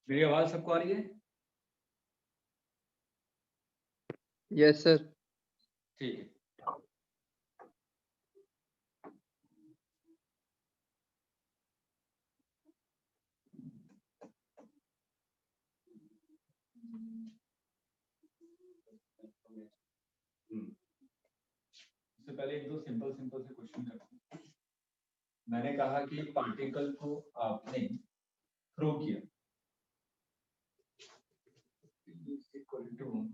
मेरी आवाज सबको आ रही है? Yes sir. ठीक है। इससे पहले एक दो सिंपल सिंपल से क्वेश्चन करते हैं। मैंने कहा कि पार्टिकल को आपने थ्रो किया इक्वल टू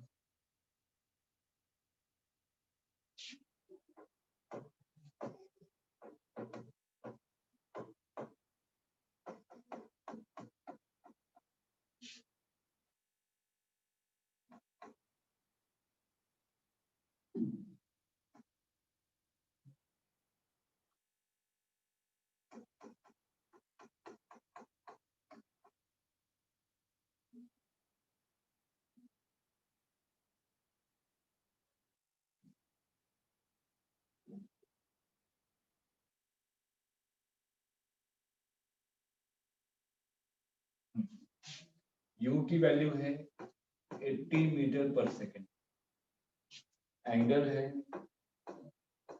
u की वैल्यू है 80 मीटर पर सेकेंड, एंगल है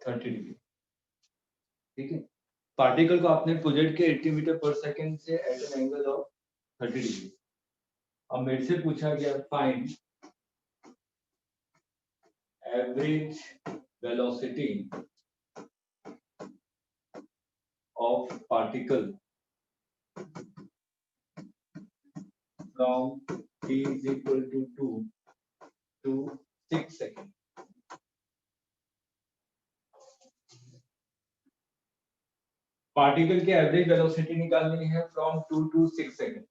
30 डिग्री। ठीक है, पार्टिकल को आपने प्रोजेक्ट किया 80 मीटर पर सेकेंड से at an angle of 30 degree. अब मेरे से पूछा गया find average velocity of particle from t is equal to 2 to 6 seconds. Particle की एवरेज वेलोसिटी निकालनी है from 2 to 6 second.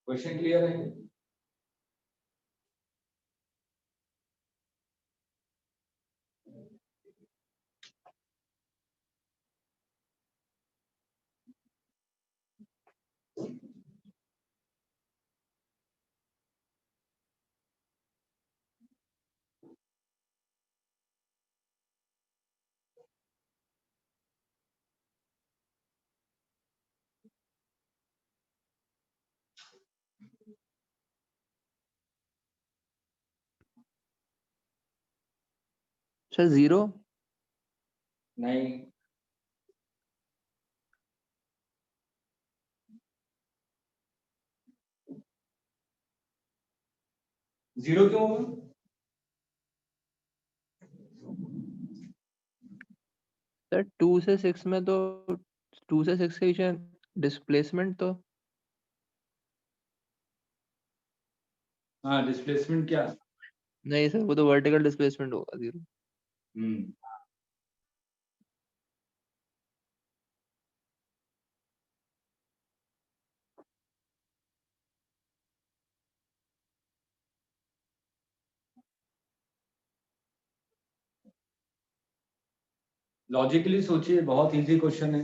Question clear है? सर 0 नहीं, जीरो क्यों होगा? सर 2 से 6 में तो 2 से 6 के बीच में डिस्प्लेसमेंट तो हाँ, डिस्प्लेसमेंट क्या? नहीं सर, वो तो वर्टिकल डिस्प्लेसमेंट होगा 0। लॉजिकली सोचिए, बहुत इजी क्वेश्चन है।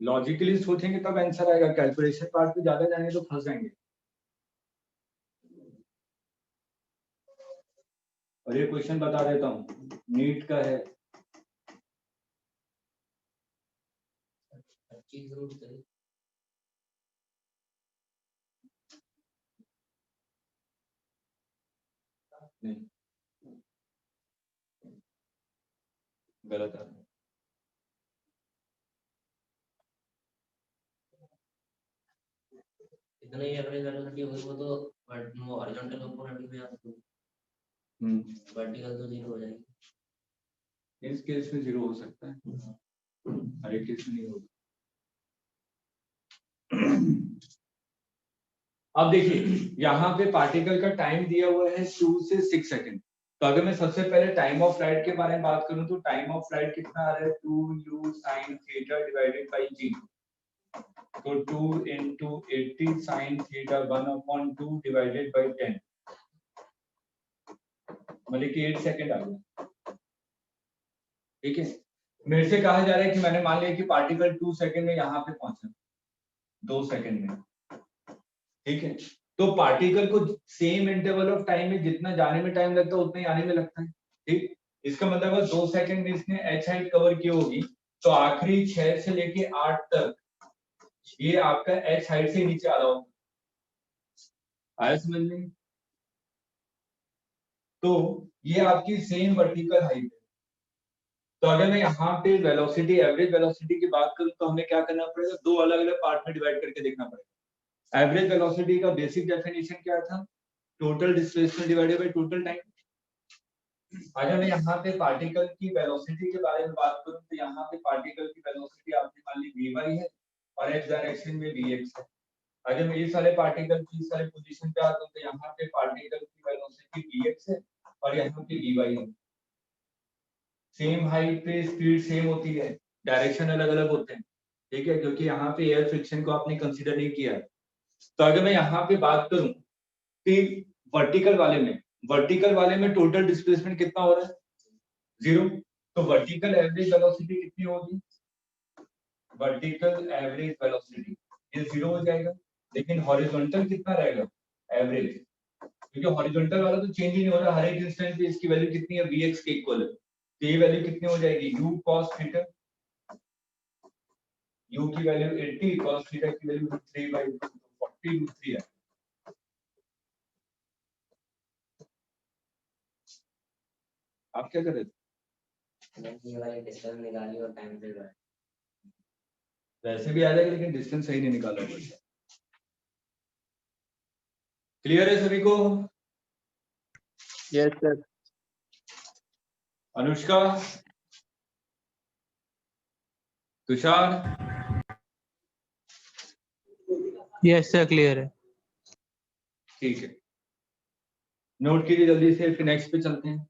लॉजिकली सोचेंगे तब आंसर आएगा, कैलकुलेशन पार्ट पे ज्यादा जाएंगे तो फंस जाएंगे। और ये क्वेश्चन बता देता हूँ, नीट का है। नहीं, गलत है। इतना ही एवरेज वेलोसिटी होगी वो तो हॉरिजॉन्टल कंपोनेंट में आ सकती है। वर्टिकल तो 0 हो जाएगी। इस केस में 0 हो सकता है, हर एक केस में नहीं होगा। अब देखिए यहाँ पे पार्टिकल का टाइम दिया हुआ है 2 से 6 सेकंड। तो अगर मैं सबसे पहले टाइम ऑफ फ्लाइट के बारे में बात करूं तो टाइम ऑफ फ्लाइट कितना आ रहा है 2u sin theta divided by g। तो 2 into 80 sin theta 1/2 divided by 10, मतलब कि 8 सेकंड आ गया। ठीक है, मेरे से कहा जा रहा है कि मैंने मान लिया कि पार्टिकल 2 सेकंड में यहाँ पे पहुंचा, 2 सेकंड में। ठीक है, तो पार्टिकल को सेम इंटरवल ऑफ टाइम में जितना जाने में टाइम लगता है उतना ही आने में लगता है। ठीक, इसका मतलब है 2 सेकंड में इसने h हाइट कवर की होगी, तो आखिरी 6 से लेके 8 तक ये आपका h हाइट से नीचे आ रहा होगा। आया समझ में? तो ये आपकी सेम वर्टिकल हाइट है। तो अगर मैं यहाँ पे वेलोसिटी, एवरेज वेलोसिटी की बात करूं तो हमें क्या करना पड़ेगा, दो अलग अलग पार्ट में डिवाइड करके देखना पड़ेगा। एवरेज वेलोसिटी का बेसिक डेफिनेशन क्या था, total displacement divided by total time. अगर मैं यहाँ पे पार्टिकल की वेलोसिटी के बारे में बात करूं तो यहाँ पे पार्टिकल की वेलोसिटी आपने मान ली vy है और x डायरेक्शन में vx है। अगर मैं ये सारे पार्टिकल की सारे पोजीशन पे आता हूं तो यहाँ पे पार्टिकल की वेलोसिटी vx है और यहाँ पे vy है। सेम हाइट पे स्पीड सेम होती है, डायरेक्शन अलग अलग होते हैं। ठीक है, क्योंकि यहाँ पे एयर फ्रिक्शन को आपने कंसीडर नहीं किया है। तो अगर मैं यहाँ पे बात करूं कि वर्टिकल वाले में टोटल डिस्प्लेसमेंट कितना हो रहा है, 0। तो वर्टिकल एवरेज वेलोसिटी कितनी होगी, वर्टिकल एवरेज वेलोसिटी ये 0 हो जाएगा। लेकिन हॉरिजॉन्टल कितना रहेगा, एवरेज, क्योंकि हॉरिजॉन्टल वाला तो चेंज ही नहीं हो रहा, हर एक इंस्टेंट पे इसकी वैल्यू कितनी है, vx के इक्वल है। तो ये वैल्यू कितनी हो जाएगी, u cos थीटा, u की वैल्यू 80, cos थीटा की वैल्यू 3/40 है। आप क्या कर रहे थे, ये वाली डिस्टेंस निकाली और टाइम पे लगाया। वैसे भी आ जाएगा लेकिन डिस्टेंस सही नहीं निकाला हुआ है। क्लियर है सभी को? Yes sir. Anushka, Tushar, yes sir, clear है। ठीक है, नोट कीजिए जल्दी से, फिर नेक्स्ट पे चलते हैं।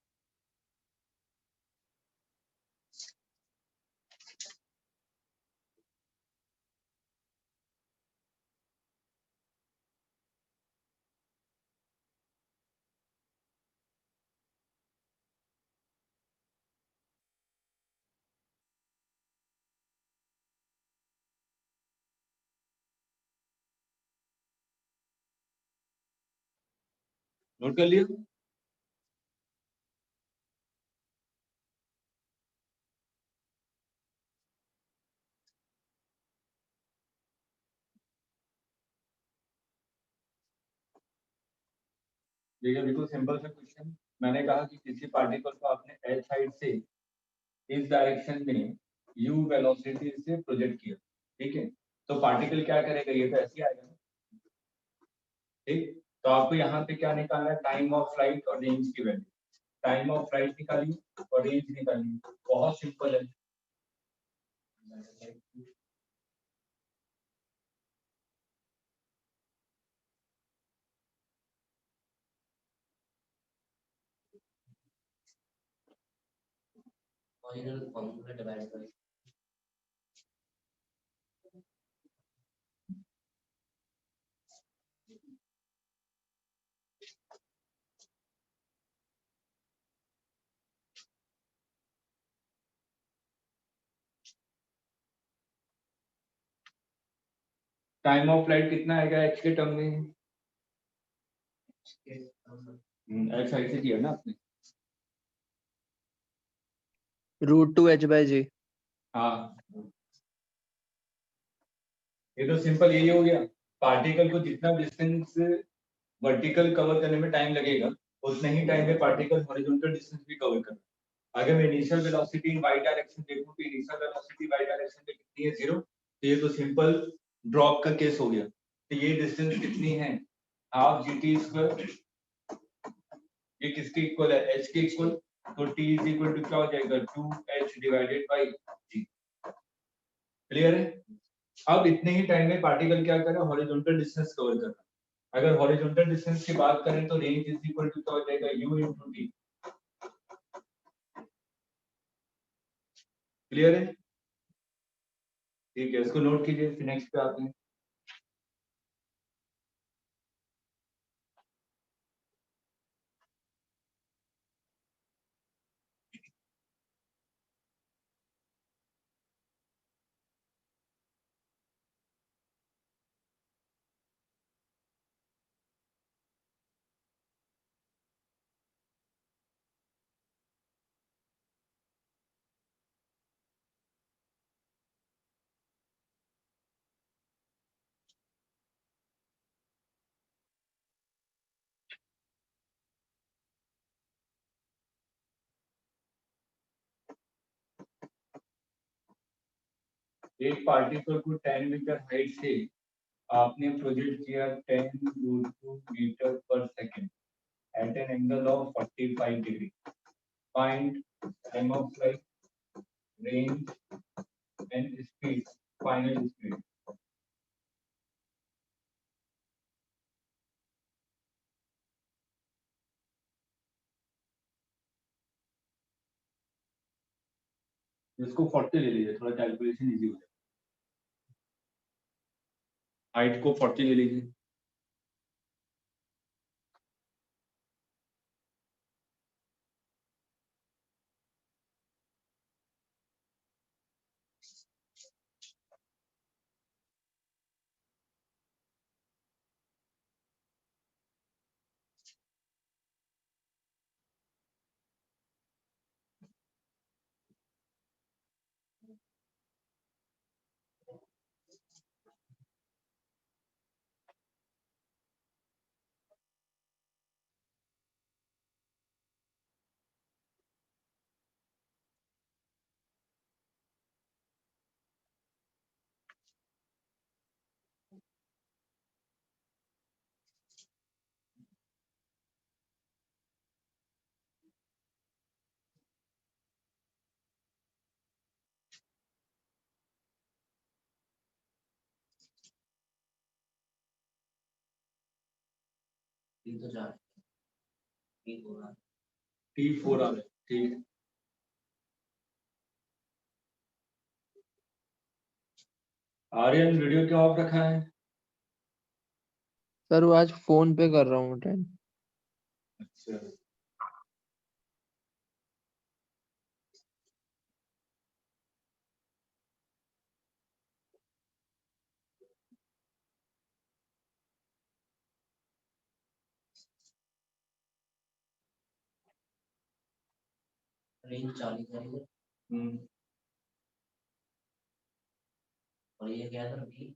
नोट कर लिया? देखिए बिल्कुल सिंपल सा क्वेश्चन। मैंने कहा कि किसी पार्टिकल को आपने h हाइट से इस डायरेक्शन में u वेलोसिटी से प्रोजेक्ट किया। ठीक है, तो पार्टिकल क्या करेगा, ये तो ऐसे ही आएगा। ठीक, तो आपको यहाँ पे क्या निकालना है, टाइम ऑफ फ्लाइट और रेंज की वैल्यू। टाइम ऑफ फ्लाइट निकालिए और रेंज निकालिए, बहुत सिंपल है। Original formula divide by time of flight कितना आएगा h के टर्म में, h हाइट से किया ना आपने। √2h/g। हाँ, ये तो सिंपल यही हो गया। पार्टिकल को जितना डिस्टेंस वर्टिकल कवर करने में टाइम लगेगा उतना ही टाइम में पार्टिकल हॉरिजॉन्टल डिस्टेंस भी कवर करना। अगर मैं initial velocity in Y direction देखूं तो इनिशियल वेलोसिटी वाई डायरेक्शन में कितनी है, 0। तो ये तो सिंपल ड्रॉप का केस हो गया। तो ये डिस्टेंस कितनी है, ½ gt²। ये किसके इक्वल है, h के इक्वल, तो t इज इक्वल टू क्या हो जाएगा 2h divided by g। Clear है। अब इतने ही टाइम में पार्टिकल क्या कर रहा है, हॉरिजॉन्टल डिस्टेंस कवर कर रहा है। अगर हॉरिजॉन्टल डिस्टेंस की बात करें तो रेंज इज इक्वल टू क्या हो जाएगा u into t। क्लियर है, ठीक है, इसको नोट कीजिए, फिर नेक्स्ट पे आते हैं। एक पार्टिकल को 10 मीटर हाइट से आपने प्रोजेक्ट किया 10 metre per second at an angle of 45 degree. Find time of flight, range and speed, final speed. इसको 40 ले लीजिए, थोड़ा कैलकुलेशन इजी हो जाए। हाइट को 40 ले लीजिए। तो जा T4 T4 आ रहा है, ठीक है। आर्यन वीडियो क्यों ऑफ रखा है? सर वो आज फोन पे कर रहा हूँ अटेंड। अच्छा, रेंज 40 करेंगे और ये क्या था V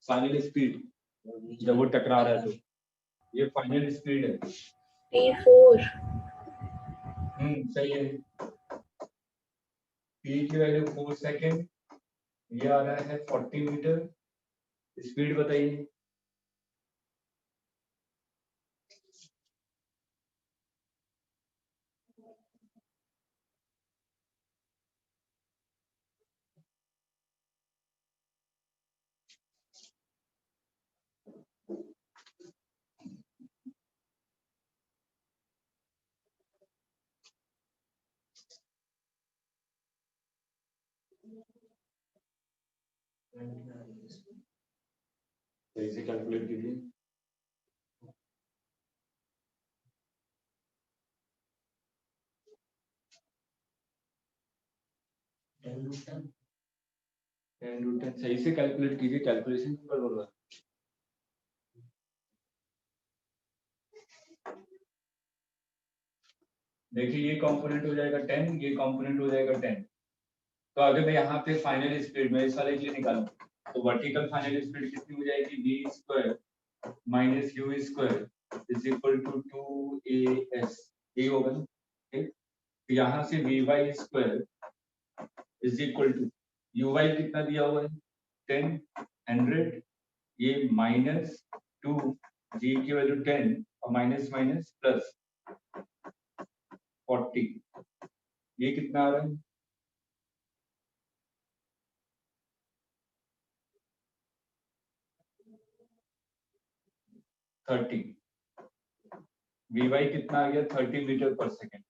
फाइनल स्पीड जब वो टकरा रहा है तो ये फाइनल स्पीड है। T4 सही है। P की वैल्यू 4 सेकेंड, ये आ रहा है 40 मीटर। स्पीड बताइए। सही से कैलकुलेट कीजिए। सही से कैलकुलेट कीजिए, कैलकुलेशन क्यों कर रहा है? देखिए ये कंपोनेंट हो जाएगा 10, ये कंपोनेंट हो जाएगा 10। तो अगर मैं यहाँ पे फाइनल स्पीड में इस वाले के लिए निकालूं तो वर्टिकल फाइनल स्पीड कितनी हो जाएगी, v square minus u square is equal to 2as, ये होगा ना, ठीक। तो यहाँ से vy square is equal to uy कितना दिया हुआ है 10 100, ये माइनस 2 g की वैल्यू 10 और माइनस माइनस प्लस 40, ये कितना आ रहा है? थर्टी, वी वाई कितना आ गया? 30 मीटर पर सेकेंड,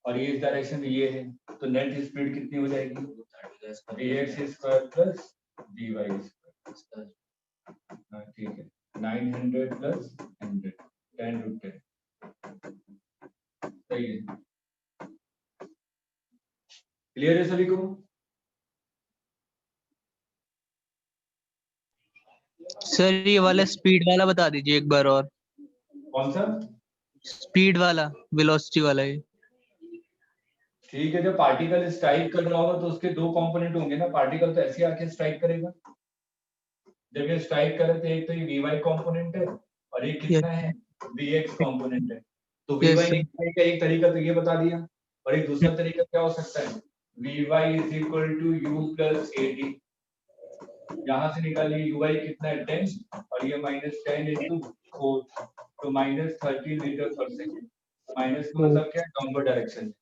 और ये इस डायरेक्शन में ये है, तो नेट स्पीड कितनी हो जाएगी? D X square plus D Y square. ठीक है, 900 प्लस 100, 10√10, सही है। क्लियर है सभी को? सर ये वाला स्पीड वाला बता दीजिए एक बार और। कौन सा? स्पीड वाला, वेलोसिटी वाला ये। ठीक है, जब पार्टिकल स्ट्राइक कर रहा होगा तो उसके दो कंपोनेंट होंगे ना, पार्टिकल तो ऐसे आके स्ट्राइक करेगा, जब ये स्ट्राइक करे तो एक तो ये वी वाई कॉम्पोनेंट है और एक कितना है? वी एक्स कॉम्पोनेंट है। तो वी Yes, वाई sir. निकालने का एक तरीका तो ये बता दिया, और एक दूसरा तरीका क्या हो सकता है? V Y is equal to U plus A T, यहाँ से निकालिए यू वाई कितना है? 10, और ये -10 इंटू 4, तो -30 मीटर पर सेकेंड। माइनस का मतलब क्या है? Downward direction.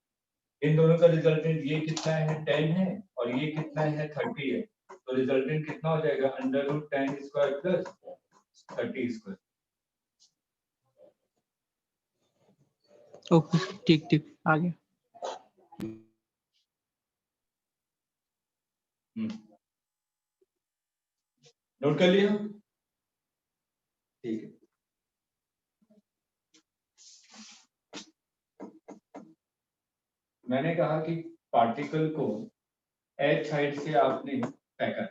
इन दोनों का रिजल्टेंट ये कितना है? 10 है, और ये कितना है? 30 है, तो रिजल्टेंट कितना हो जाएगा? √10 स्क्वायर प्लस 30 स्क्वायर। ओके, ठीक ठीक, आगे। नोट कर लिया? ठीक है, मैंने कहा कि पार्टिकल को एच साइड से आपने फेंका।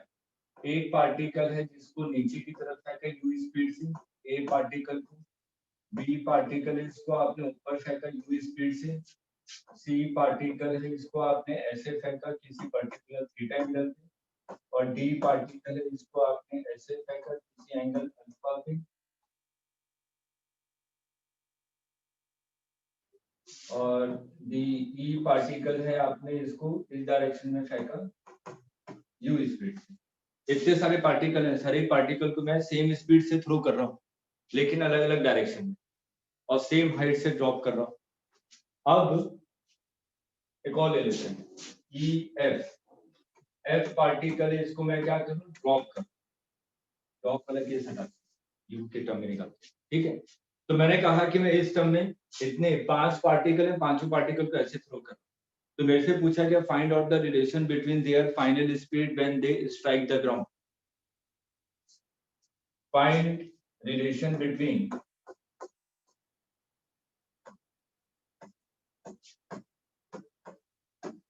एक पार्टिकल है जिसको नीचे की तरफ फेंका यू स्पीड से, ए पार्टिकल को। बी पार्टिकल है इसको आपने ऊपर फेंका यू स्पीड से। सी पार्टिकल है इसको आपने ऐसे फेंका किसी पर्टिकुलर थीटा एंगल पे, और डी पार्टिकल है इसको आपने ऐसे फेंका किसी एंगल अल्फा पे, और डी ई पार्टिकल है आपने इसको इस डायरेक्शन में फेंका यू स्पीड से। इतने सारे पार्टिकल हैं, सारे पार्टिकल को मैं सेम स्पीड से थ्रो कर रहा हूँ, लेकिन अलग अलग डायरेक्शन में, और सेम हाइट से ड्रॉप कर रहा हूँ। अब एक और ले लेते हैं, ई एफ। एफ पार्टिकल है इसको मैं क्या करूँ? ड्रॉप कर, ड्रॉप वाला केस हटा, यू के टर्म में निकालते हैं, ठीक है। तो मैंने कहा कि मैं इस टर्म में इतने 5 पार्टिकल है, पांचों पार्टिकल को ऐसे थ्रो कर, तो मेरे से पूछा गया find out the relation between their final speed when they strike the ground. Find relation between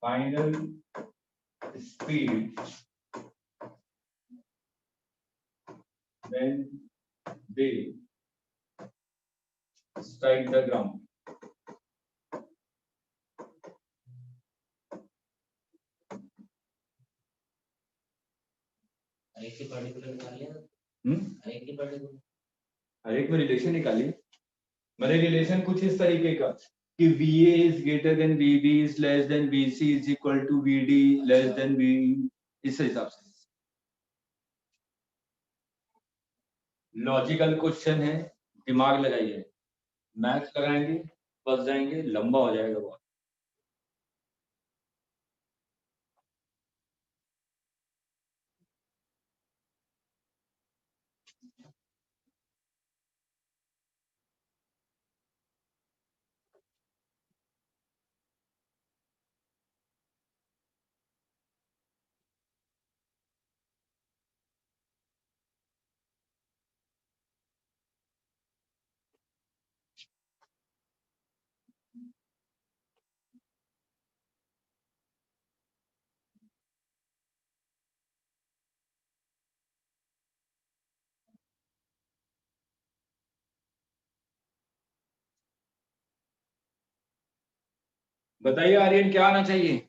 final speed when they strike the ground. एक ही पार्टिकुलर निकाल लिया, एक ही पार्टिकुलर, हर एक में रिलेशन निकालिए। मैंने रिलेशन कुछ इस तरीके का कि VA is greater than VB is less than VC is equal to VD less than VE, इस हिसाब से। लॉजिकल क्वेश्चन है, दिमाग लगाइए, मैथ्स लगाएंगे फंस जाएंगे, लंबा हो जाएगा बहुत। बताइए आर्यन, क्या आना चाहिए?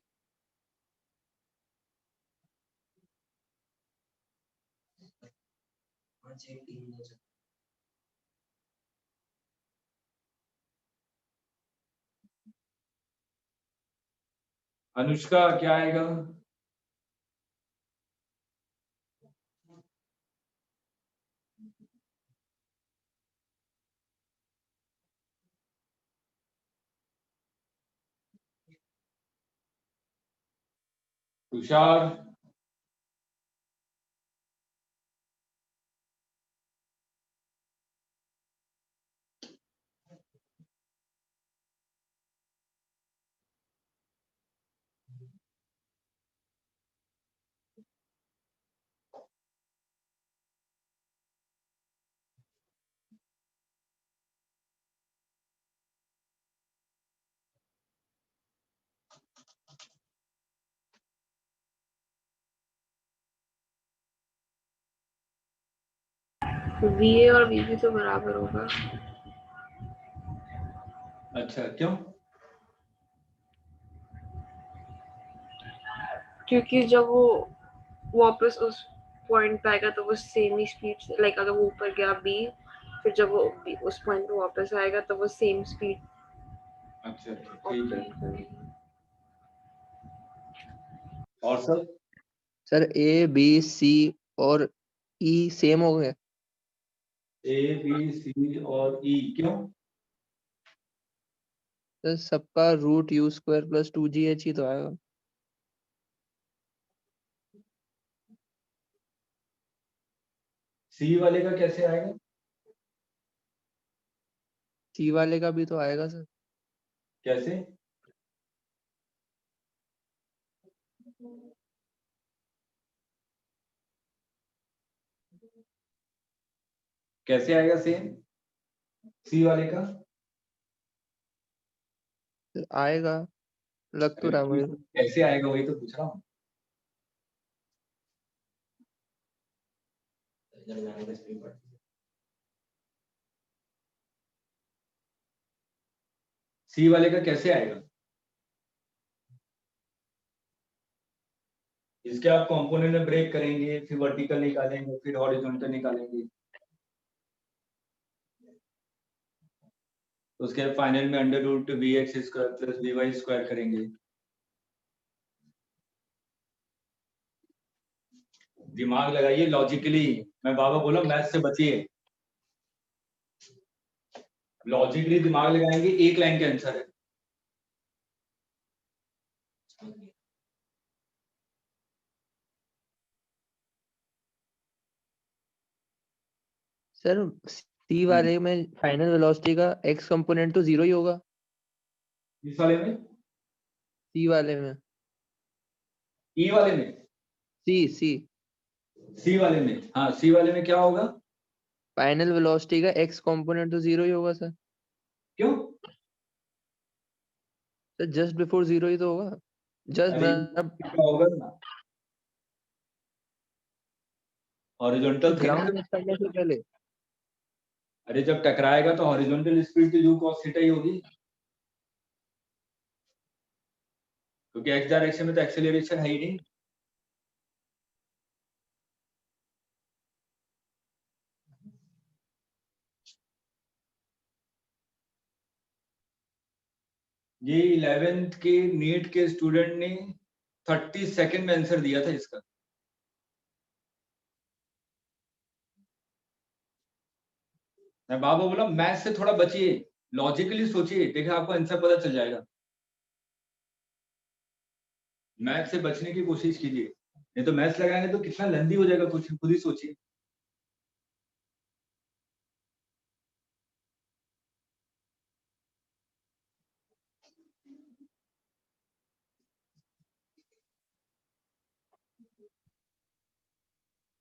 अनुष्का क्या आएगा? तुषार, VA और VB तो बराबर होगा, अच्छा क्यों? क्योंकि जब वो वापस उस पॉइंट पे आएगा तो वो सेम ही स्पीड से, लाइक अगर वो ऊपर गया B, फिर जब वो उस पॉइंट पे वापस आएगा तो वो सेम स्पीड अच्छा ठीक है। ऑपरेट करेगा। और सब सर A B C और E सेम हो गए। A B C और E क्यों? सर सबका root U square plus 2GH ही तो आएगा। C वाले का कैसे आएगा? C वाले का भी तो आएगा सर। कैसे? कैसे आएगा सेम C वाले का? सर आएगा, लग तो रहा मुझे। कैसे आएगा वही तो पूछ रहा हूँ। इधर जाने का स्पीड बढ़ती है। C वाले का कैसे आएगा? इसके आप कंपोनेंट में ब्रेक करेंगे, फिर वर्टिकल निकालेंगे, फिर हॉरिजॉन्टल निकालेंगे, उसके फाइनल में under root VX square plus VY square करेंगे। दिमाग लगाइए लॉजिकली, मैं बाबा बोला मैथ से बचिए। लॉजिकली दिमाग लगाएंगे, एक लाइन के आंसर है। सर C वाले में फाइनल वेलोसिटी का x कंपोनेंट तो 0 ही होगा। इस वाले में, C वाले में, E वाले में, C C वाले में, हाँ C वाले में क्या होगा? फाइनल वेलोसिटी का x कंपोनेंट तो 0 ही होगा सर। क्यों? सर जस्ट बिफोर 0 ही तो होगा। जस्ट अरे मतलब क्या होगा ना, हॉरिजॉन्टल थे ना। ग्राउंड टच करने से पहले। अरे जब टकराएगा तो हॉरिजॉन्टल स्पीड तो u cos थीटा ही होगी, क्योंकि x डायरेक्शन में तो एक्सेलरेशन है ही नहीं। ये 11th के नीट के स्टूडेंट ने 30 सेकंड में आंसर दिया था इसका। मैं बाबा बोला मैथ से थोड़ा बचिए, लॉजिकली सोचिए, देखिए आपको आंसर पता चल जाएगा। मैथ से बचने की कोशिश कीजिए, नहीं तो मैथ्स लगाएंगे तो कितना लंबी हो जाएगा, कुछ खुद ही सोचिए।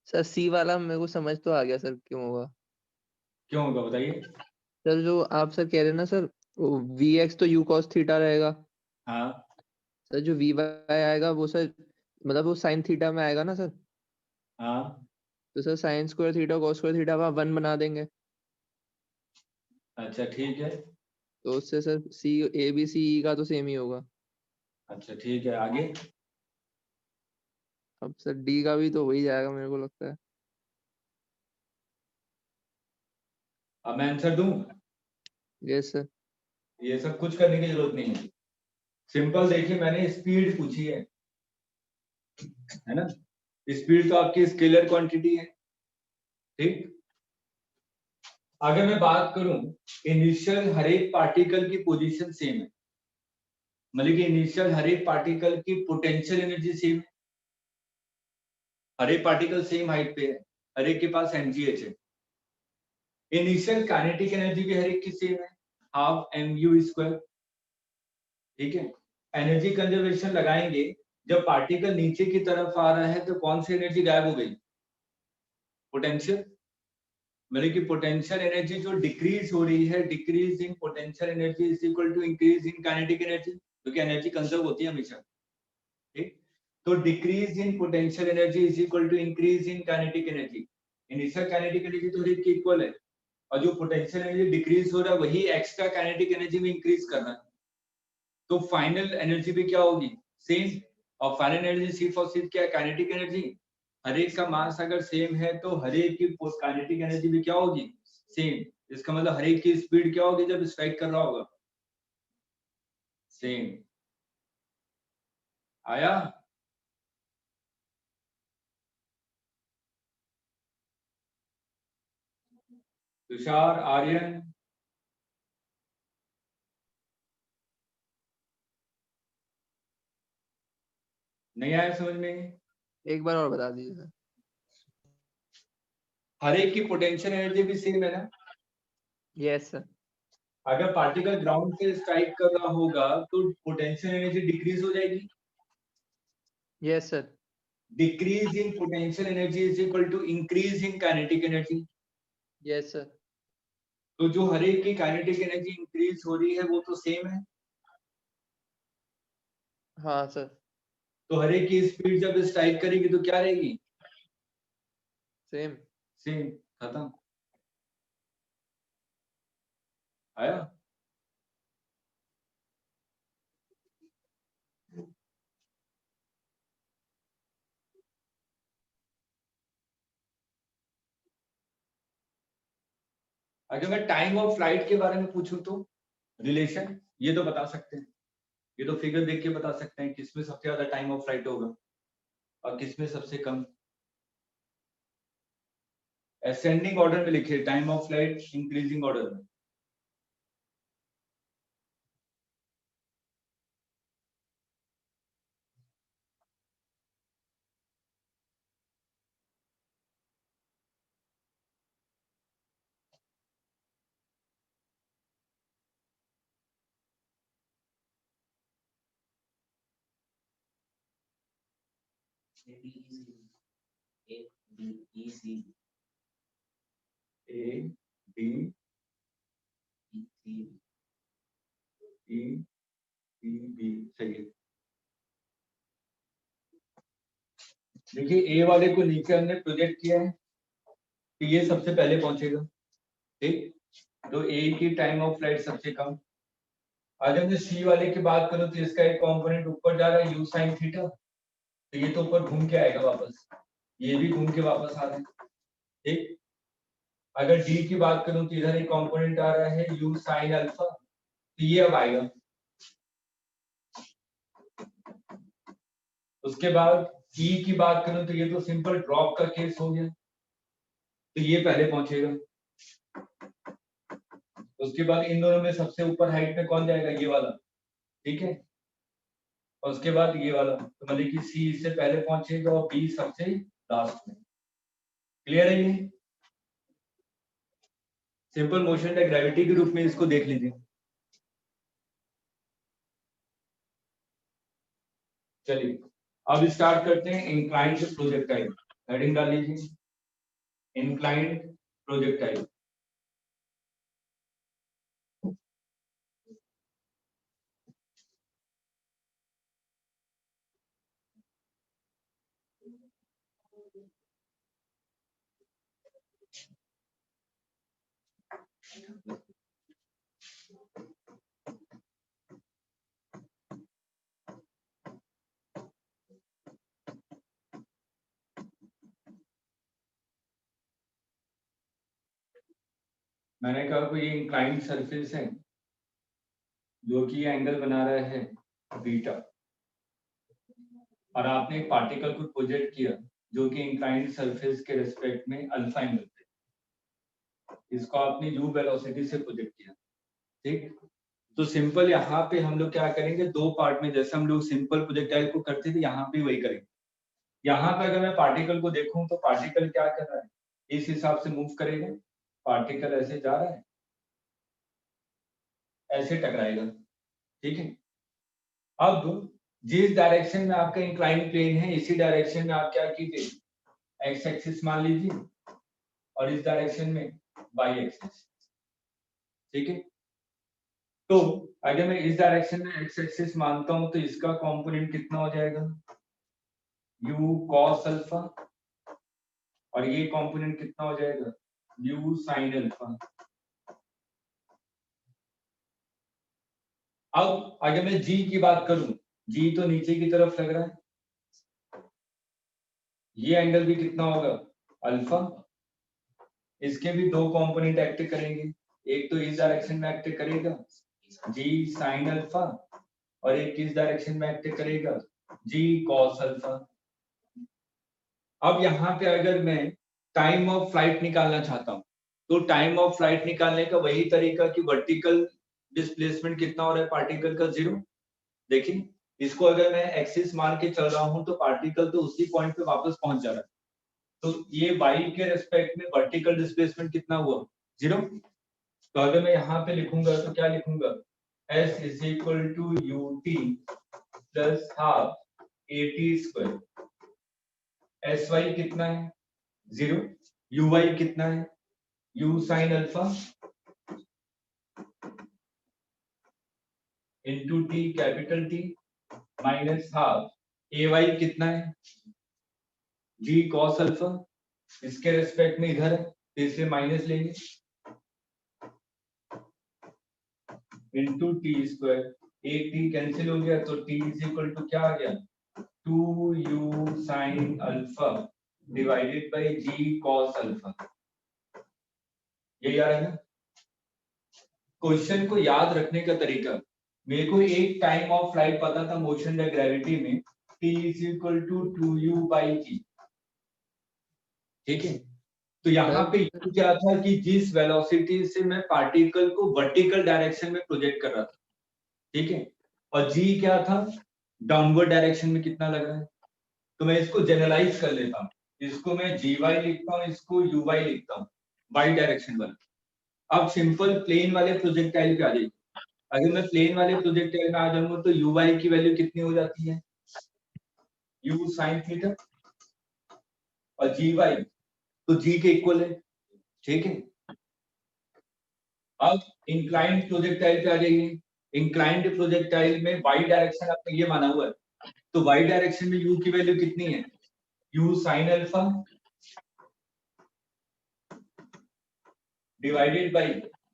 सर C वाला मेरे को समझ तो आ गया सर क्यों होगा। क्यों होगा बताइए? सर जो आप सर कह रहे हैं ना सर, VX तो U cos थीटा रहेगा। हाँ सर जो VY आएगा वो सर मतलब वो साइन थीटा में आएगा ना सर। हाँ, तो sir sine square theta cos square theta आप 1 बना देंगे, अच्छा ठीक है, तो उससे सर C ABC का तो सेम ही होगा। अच्छा ठीक है, आगे। अब सर D का भी तो वही जाएगा मेरे को लगता है। अब मैं आंसर दूं? Yes sir. ये सब कुछ करने की जरूरत नहीं है, सिंपल देखिए, मैंने स्पीड पूछी है ना। स्पीड तो आपकी स्केलर क्वांटिटी है, ठीक। अगर मैं बात करूं, इनिशियल हर एक पार्टिकल की पोजीशन सेम है, मतलब कि इनिशियल हर एक पार्टिकल की पोटेंशियल एनर्जी सेम है, हर एक पार्टिकल सेम हाइट पे है, हर एक के पास mgh है। इनिशियल काइनेटिक एनर्जी भी हर एक की सेम है, हाफ mu²। ठीक है, एनर्जी कंजर्वेशन लगाएंगे, जब पार्टिकल नीचे की तरफ आ रहा है तो कौन सी एनर्जी गायब हो गई? पोटेंशियल। मतलब कि पोटेंशियल एनर्जी जो डिक्रीज हो रही है, decrease in potential energy is equal to increase in kinetic energy, क्योंकि एनर्जी कंजर्व होती है हमेशा। ठीक, तो decrease in potential energy is equal to increase in kinetic energy. Initial kinetic energy तो हर एक की इक्वल है, और जो पोटेंशियल एनर्जी डिक्रीज हो रहा है वही एक्स्ट्रा काइनेटिक एनर्जी में इंक्रीज कर रहा है, तो फाइनल एनर्जी भी क्या होगी? सेम। और फाइनल एनर्जी सिर्फ और सिर्फ क्या है? Kinetic energy. हर एक का मास अगर सेम है तो हर एक की काइनेटिक एनर्जी भी क्या होगी? सेम। इसका मतलब हर एक की स्पीड क्या होगी जब स्ट्राइक कर रहा होगा? सेम। आया? तुषार, आर्यन, नहीं आया समझ में? एक बार और बता दीजिए सर। हर एक की पोटेंशियल एनर्जी भी सेम है ना? Yes sir. अगर पार्टिकल ग्राउंड से स्ट्राइक कर रहा होगा तो पोटेंशियल एनर्जी डिक्रीज हो जाएगी। Yes sir. Decrease in potential energy is equal to increase in kinetic energy. Yes sir. तो जो हर एक की काइनेटिक एनर्जी इंक्रीज हो रही है वो तो सेम है, हाँ सर। तो हर एक की स्पीड जब स्ट्राइक करेगी तो क्या रहेगी? सेम। सेम। खत्म। आया? अगर मैं टाइम ऑफ फ्लाइट के बारे में पूछूं तो रिलेशन ये तो बता सकते हैं, ये तो फिगर देख के बता सकते हैं किसमें सबसे ज्यादा टाइम ऑफ फ्लाइट होगा और किसमें सबसे कम। असेंडिंग ऑर्डर में लिखिए time of flight, increasing order में। ए डी ई बी, सही है। देखिए ए वाले को नीचे हमने प्रोजेक्ट किया है तो ये सबसे पहले पहुंचेगा। ठीक, तो ए की टाइम ऑफ फ्लाइट सबसे कम। अगर मैं सी वाले की बात करूं तो इसका एक कंपोनेंट ऊपर जा रहा है यू साइन थीटा, तो ये तो ऊपर घूम के आएगा वापस, ये भी घूम के वापस आ रहा है। ठीक, अगर डी की बात करूं तो इधर एक कंपोनेंट आ रहा है यू साइन अल्फा, तो ये अब आएगा। उसके बाद ई की बात करूं तो ये तो सिंपल ड्रॉप का केस हो गया, तो ये पहले पहुंचेगा। उसके बाद इन दोनों में सबसे ऊपर हाइट में कौन जाएगा? ये वाला। ठीक है, और उसके बाद ये वाला, तो मतलब कि सी इससे पहले पहुंचेगा और बी सबसे लास्ट में। क्लियर है ये? सिंपल मोशन या ग्रेविटी के रूप में इसको देख लीजिए। चलिए अब स्टार्ट करते हैं इंक्लाइंड प्रोजेक्टाइल। हेडिंग डाल लीजिए, इंक्लाइंड प्रोजेक्टाइल। मैंने कहा कोई इंक्लाइंड सरफेस है जो कि एंगल बना रहा है बीटा, और आपने एक पार्टिकल को प्रोजेक्ट किया जो कि इंक्लाइंड सरफेस के रिस्पेक्ट में अल्फा एंगल पे, इसको आपने यू वेलोसिटी से प्रोजेक्ट किया। ठीक, तो सिंपल यहाँ पे हम लोग क्या करेंगे, दो पार्ट में, जैसे हम लोग सिंपल प्रोजेक्टाइल को करते थे यहाँ पे वही करेंगे। यहाँ पे अगर मैं पार्टिकल को देखूं तो पार्टिकल क्या कर रहा है, इस हिसाब से मूव करेगा, पार्टिकल ऐसे जा रहा है, ऐसे टकराएगा, ठीक है। अब जिस डायरेक्शन में आपका इंक्लाइन प्लेन है इसी डायरेक्शन में आप क्या कीजिए, एक्स एक्सिस मान लीजिए और इस डायरेक्शन में वाई एक्सिस, ठीक है। तो अगर मैं इस डायरेक्शन में एक्स एक्सिस मानता हूं तो इसका कंपोनेंट कितना हो जाएगा, u cos अल्फा, और ये कंपोनेंट कितना हो जाएगा, u sin अल्फा। अब अगर मैं g की बात करूं, g तो नीचे की तरफ लग रहा है, ये एंगल भी कितना होगा, अल्फा। इसके भी दो कंपोनेंट एक्ट करेंगे, एक तो इस डायरेक्शन में एक्ट करेगा g sin अल्फा, और एक किस डायरेक्शन में एक्ट करेगा, g cos अल्फा। अब यहाँ पे अगर मैं टाइम ऑफ फ्लाइट निकालना चाहता हूँ तो टाइम ऑफ फ्लाइट निकालने का वही तरीका कि वर्टिकल डिस्प्लेसमेंट कितना हो रहा है पार्टिकल का, 0। देखिए इसको अगर मैं एक्सिस मान के चल रहा हूँ तो पार्टिकल तो उसी पॉइंट पे वापस पहुंच जा रहा है, तो ये y के रेस्पेक्ट में वर्टिकल डिस्प्लेसमेंट कितना हुआ, 0। तो अगर मैं यहाँ पे लिखूंगा तो क्या लिखूंगा, s is equal to ut plus half at²। sy कितना है, 0। uy कितना है, u sin alpha into T capital T minus half ay कितना है, g cos अल्फा, इसके रेस्पेक्ट में इधर है तो इसलिए माइनस लेंगे, इंटू t²। एक t कैंसिल हो गया तो t इज इक्वल टू क्या आ गया, 2u sin alpha divided by g cos alpha. ये याद है ना। क्वेश्चन को याद रखने का तरीका, मेरे को एक टाइम ऑफ फ्लाइट पता था मोशन बाय ग्रेविटी में t is equal to 2u by g, ठीक है। तो यहाँ पे क्या था कि जिस वेलोसिटी से मैं पार्टिकल को वर्टिकल डायरेक्शन में प्रोजेक्ट कर रहा था, ठीक है, और g क्या था, डाउनवर्ड डायरेक्शन में कितना लग रहा है, तो मैं इसको जनरलाइज कर लेता हूँ, इसको मैं gy लिखता हूँ, इसको uy लिखता हूँ, y डायरेक्शन वाला। अब सिंपल प्लेन वाले प्रोजेक्टाइल पे आ जाइए, अगर मैं प्लेन वाले प्रोजेक्टाइल में आ जाऊंगा तो uy की वैल्यू कितनी हो जाती है, u sin थीटा, और gy तो g के इक्वल है, ठीक है। अब इंक्लाइंड प्रोजेक्टाइल पे आ जाइए, इंक्लाइंड प्रोजेक्टाइल में y डायरेक्शन आपने ये माना हुआ है, तो y डायरेक्शन में u की वैल्यू कितनी है, u sin alpha divided by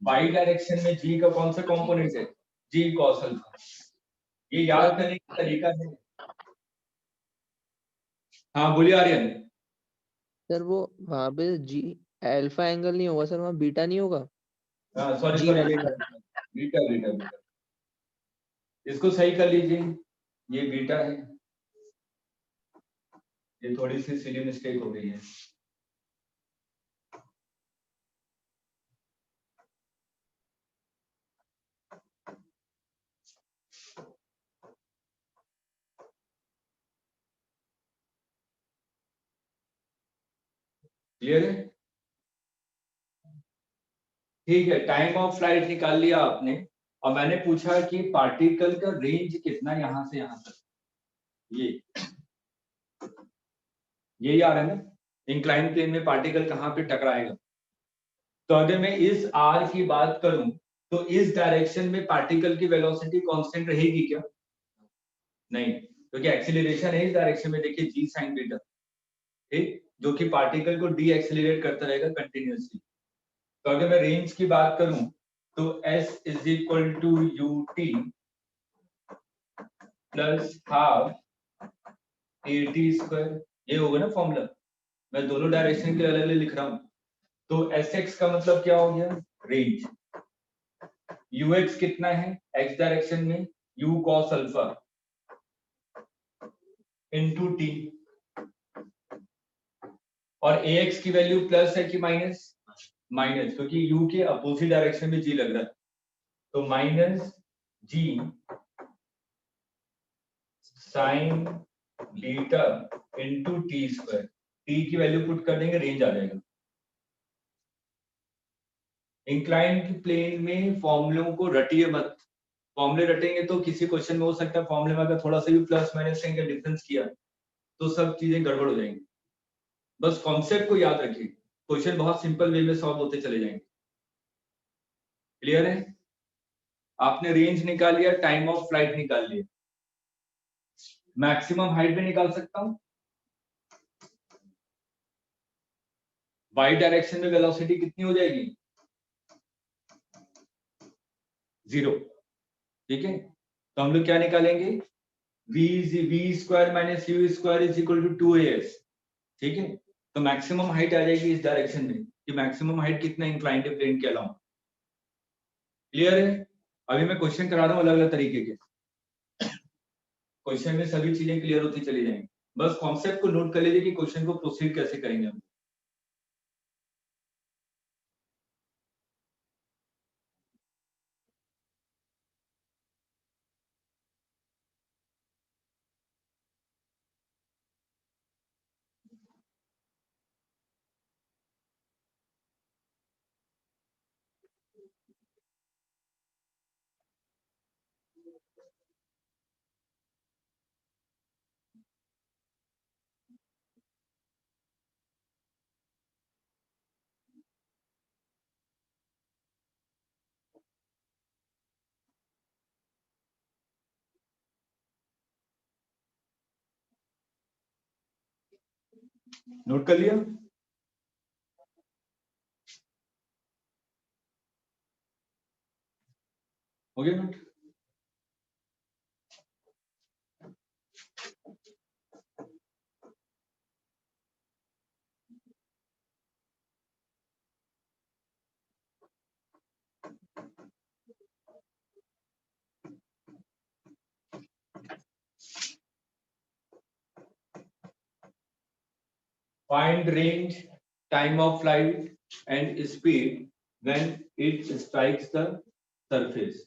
y direction में g का कौन सा कंपोनेंट है, g cos अल्फा। ये याद करने का तरीका है। हाँ बोलिए आर्यन। सर वो वहां पे जी अल्फा एंगल नहीं होगा सर, वहाँ बीटा नहीं होगा, sorry ji sorry, alpha. Beta beta beta, इसको सही कर लीजिए, ये बीटा है, ये थोड़ी सी सिली मिस्टेक हो गई है। क्लियर है, ठीक है। टाइम ऑफ फ्लाइट निकाल लिया आपने, और मैंने पूछा कि पार्टिकल का रेंज कितना यहां से यहां तक, ये आ रहा है ना, इंक्लाइन प्लेन में पार्टिकल कहाँ पे टकराएगा। तो अगर मैं इस r की बात करूं तो इस डायरेक्शन में पार्टिकल की वेलोसिटी कांस्टेंट रहेगी क्या, नहीं, क्योंकि एक्सीलरेशन है इस डायरेक्शन में, देखिए g sin बीटा, ठीक, जो कि पार्टिकल को डी एक्सीलरेट करता रहेगा कंटिन्यूअसली। तो अगर मैं रेंज की बात करूं तो s is equal to ut plus half at², ये होगा ना फॉर्मूला, मैं दोनों डायरेक्शन के अलग अलग लिख रहा हूं। तो sx का मतलब क्या हो गया, रेंज, ux कितना है x डायरेक्शन में, u cos alpha into t, और ax की वैल्यू प्लस है कि माइनस, माइनस, क्योंकि u के अपोजिट डायरेक्शन में g लग रहा है, तो minus g sin beta into T square, T की वैल्यू पुट कर देंगे, रेंज आ जाएगा। इंक्लाइंड प्लेन में फॉर्मूलों को रटिए मत, फॉर्मूले रटेंगे तो किसी क्वेश्चन में हो सकता है फॉर्मूले में अगर थोड़ा सा भी प्लस माइनस का डिफरेंस किया तो सब चीजें गड़बड़ हो जाएंगी। बस कॉन्सेप्ट को याद रखिए, क्वेश्चन बहुत सिंपल वे में सॉल्व होते चले जाएंगे। क्लियर है? आपने रेंज निकाल लिया, टाइम ऑफ फ्लाइट निकाल लिया, मैक्सिमम हाइट भी निकाल सकता हूं। वाई डायरेक्शन में वेलोसिटी कितनी हो जाएगी? 0। ठीक है, तो हम लोग क्या निकालेंगे? v square minus u square is equal to 2as। ठीक है, तो मैक्सिमम हाइट आ जाएगी इस डायरेक्शन में कि मैक्सिमम हाइट कितना इंक्लाइंड प्लेन के अलाउंग। क्लियर है? अभी मैं क्वेश्चन करा रहा हूं अलग अलग तरीके के, क्वेश्चन में सभी चीजें क्लियर होती चली जाएंगी। बस कॉन्सेप्ट को नोट कर लीजिए कि क्वेश्चन को प्रोसीड कैसे करेंगे हम। नोट कर लिया? हो गया note? Find range, time of flight and speed when it strikes the surface.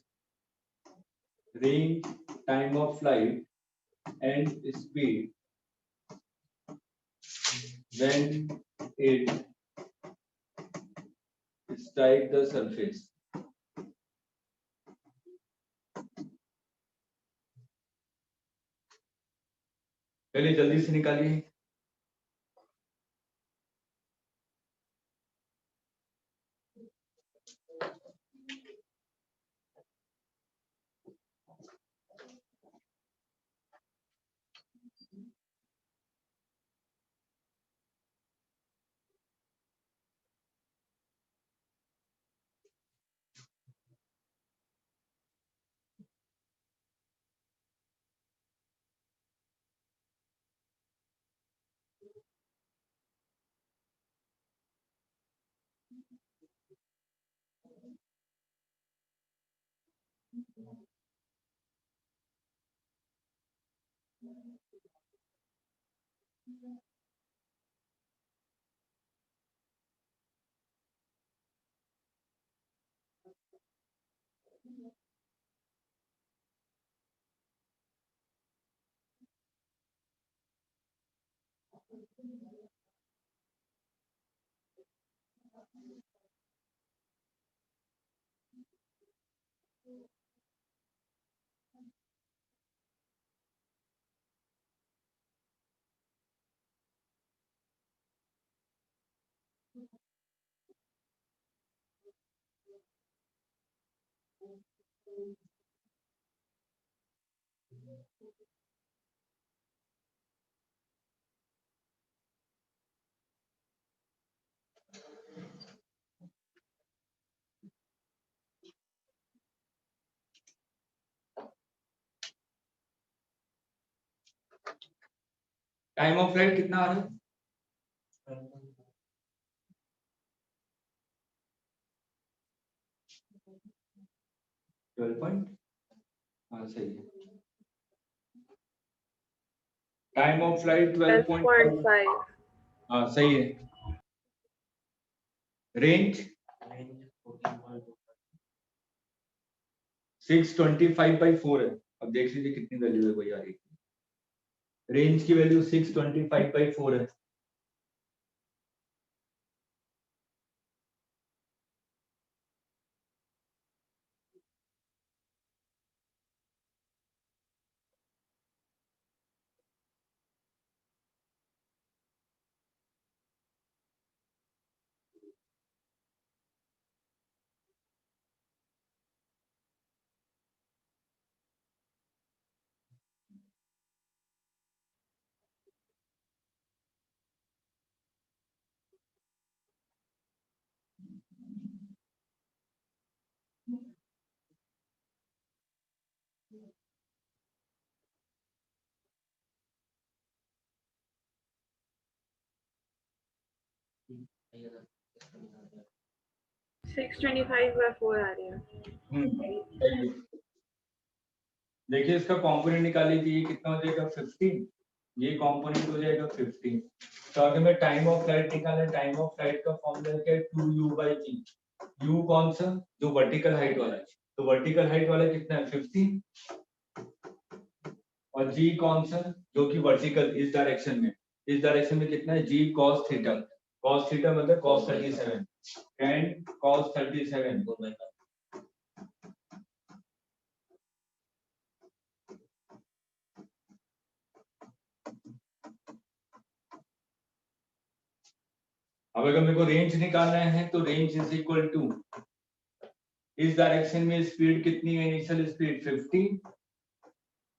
Range, time of flight and speed when it strikes the surface. पहले जल्दी से निकालिए। टाइम ऑफ फ्लाइट कितना आ रहा है? 12 पॉइंट, हाँ सही है। टाइम ऑफ फ्लाइट 12.5, हाँ सही है। रेंज 625/4 है। अब देख लीजिए कितनी वैल्यू है वही आ रही है। रेंज की वैल्यू 625/4 है। ये 625/4 आ रही है। सही है। देखिए इसका कंपोनेंट निकाल लीजिए, ये कितना हो जाएगा 15, ये कंपोनेंट हो जाएगा 15। तो अगर मैं टाइम ऑफ फ्लाइट निकालना, टाइम ऑफ फ्लाइट का फॉर्मूला क्या है, 2u/g। u कौन सा, जो वर्टिकल हाइट वाला है, तो वर्टिकल हाइट वाला कितना है 15, और g कौन सा, जो कि वर्टिकल इस डायरेक्शन में कितना है, g cos theta. cos theta मतलब cos 37, tan cos 37। 4/5। अब अगर मेरे को रेंज निकालना है तो रेंज इज इक्वल टू, इस डायरेक्शन में स्पीड कितनी है, initial speed 50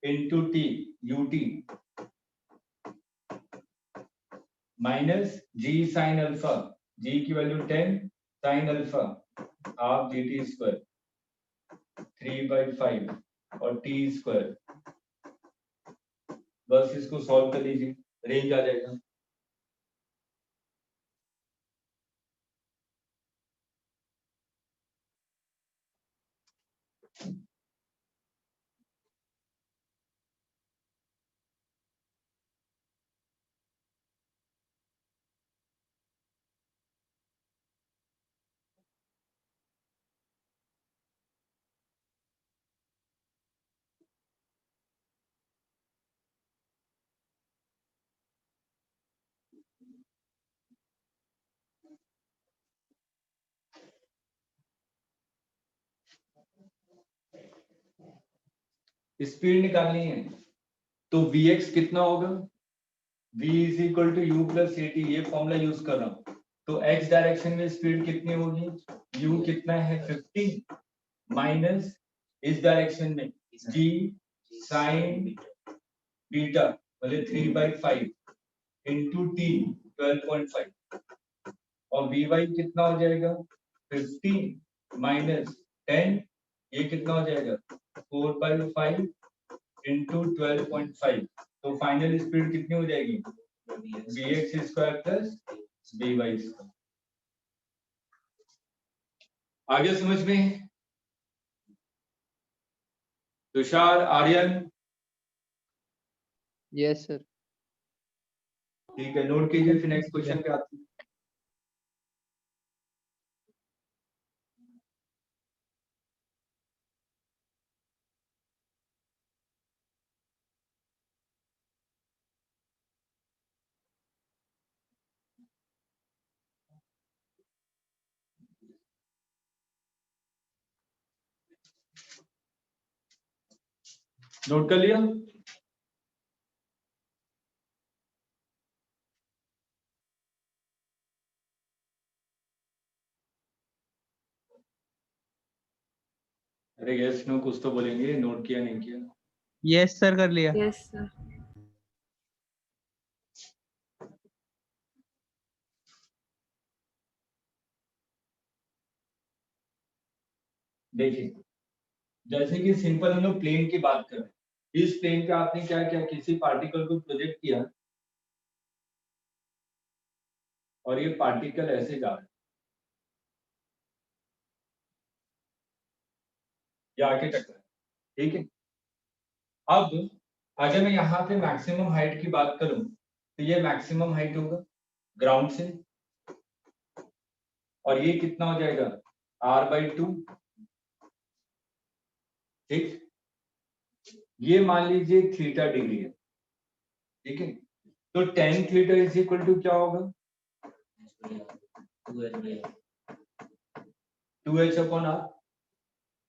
into T ut minus G sine alpha, G की value 10 sine alpha half G T square 3/5 और टी स्क्वायर। बस इसको सॉल्व कर लीजिए, रेंज आ जाएगा। स्पीड निकालनी है तो Vx कितना होगा, v is equal to U plus A T, ये फॉर्मूला यूज कर रहा हूं। तो x डायरेक्शन में स्पीड कितनी होगी, u कितना है 50 माइनस इस डायरेक्शन में g साइन बीटा बोले 3/5 इंटू टी 12.5, और vy कितना हो जाएगा 15 माइनस 10, ये कितना हो जाएगा 4/5 इंटू 12.5। तो फाइनल स्पीड कितनी हो जाएगी, bx square plus by square. आगे समझ में, तुषार, आर्यन, यस सर। ठीक है, नोट कीजिए, फिर नेक्स्ट क्वेश्चन पे आते हैं। नोट कर लिया, अरे यस नो कुछ तो बोलेंगे, नोट किया नहीं किया। यस सर कर लिया। Yes sir. देखिए जैसे कि सिंपल हम लोग प्लेन की बात कर रहे हैं, इस प्लेन पे आपने क्या किया, किसी पार्टिकल को प्रोजेक्ट किया और ये पार्टिकल ऐसे जा रहा है, ये आके टकरा है, ठीक है। अब अगर मैं यहाँ पे मैक्सिमम हाइट की बात करूं तो ये मैक्सिमम हाइट होगा ग्राउंड से, और ये कितना हो जाएगा r/2, ठीक। ये मान लीजिए थीटा डिग्री है, ठीक है, तो tan theta is equal to क्या होगा 2h अपॉन r।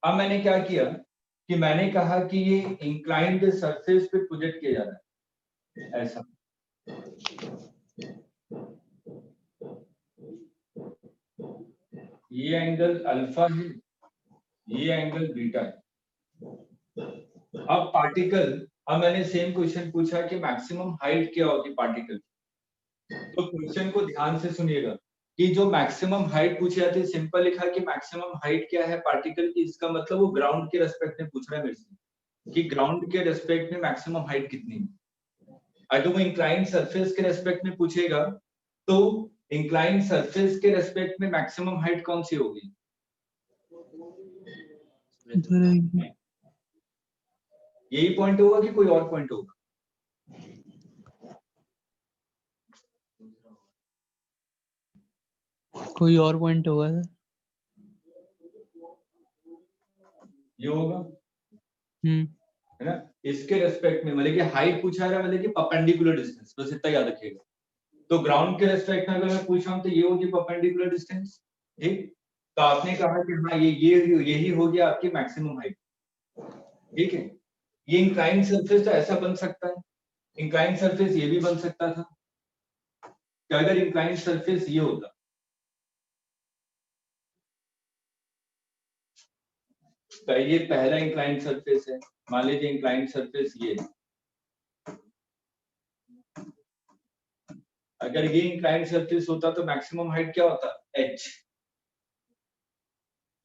अब मैंने क्या किया कि मैंने कहा कि ये इंक्लाइंड सरफेस पे प्रोजेक्ट किया जा रहा है ऐसा, ये एंगल अल्फा है, ये एंगल बीटा है। अब पार्टिकल, अब मैंने सेम क्वेश्चन पूछा कि मैक्सिमम हाइट क्या होगी पार्टिकल, तो क्वेश्चन को ध्यान से सुनिएगा कि जो मैक्सिमम हाइट पूछी जाती है, सिंपल लिखा कि मैक्सिमम हाइट क्या है पार्टिकल की, इसका मतलब वो ग्राउंड के रेस्पेक्ट में पूछ रहा है मेरे से कि ग्राउंड के रेस्पेक्ट में मैक्सिमम हाइट कितनी है। अगर वो इंक्लाइंड सरफेस के रेस्पेक्ट में पूछेगा तो इंक्लाइंड सरफेस के रेस्पेक्ट में मैक्सिमम हाइट कौन सी होगी, यही पॉइंट होगा कि कोई और पॉइंट होगा? कोई और पॉइंट होगा सर? ये होगा, हम्म, है ना, इसके रेस्पेक्ट में, मतलब कि हाइट पूछा रहा है, मतलब कि परपेंडिकुलर डिस्टेंस, बस इतना याद रखिएगा। तो ग्राउंड के रेस्पेक्ट में अगर मैं पूछ रहा हूं तो ये होगी परपेंडिकुलर डिस्टेंस, ठीक। तो आपने कहा कि हाँ ये यही हो गया आपकी मैक्सिमम हाइट, ठीक है। ये इंक्लाइंड सरफेस तो ऐसा बन सकता है, इंक्लाइंड सरफेस ये भी बन सकता था कि अगर इंक्लाइंड सरफेस ये होता, तो ये पहला इंक्लाइंड सरफेस है, मान लीजिए इंक्लाइंड सरफेस ये है, अगर ये इंक्लाइंड सरफेस होता तो मैक्सिमम हाइट क्या होता h,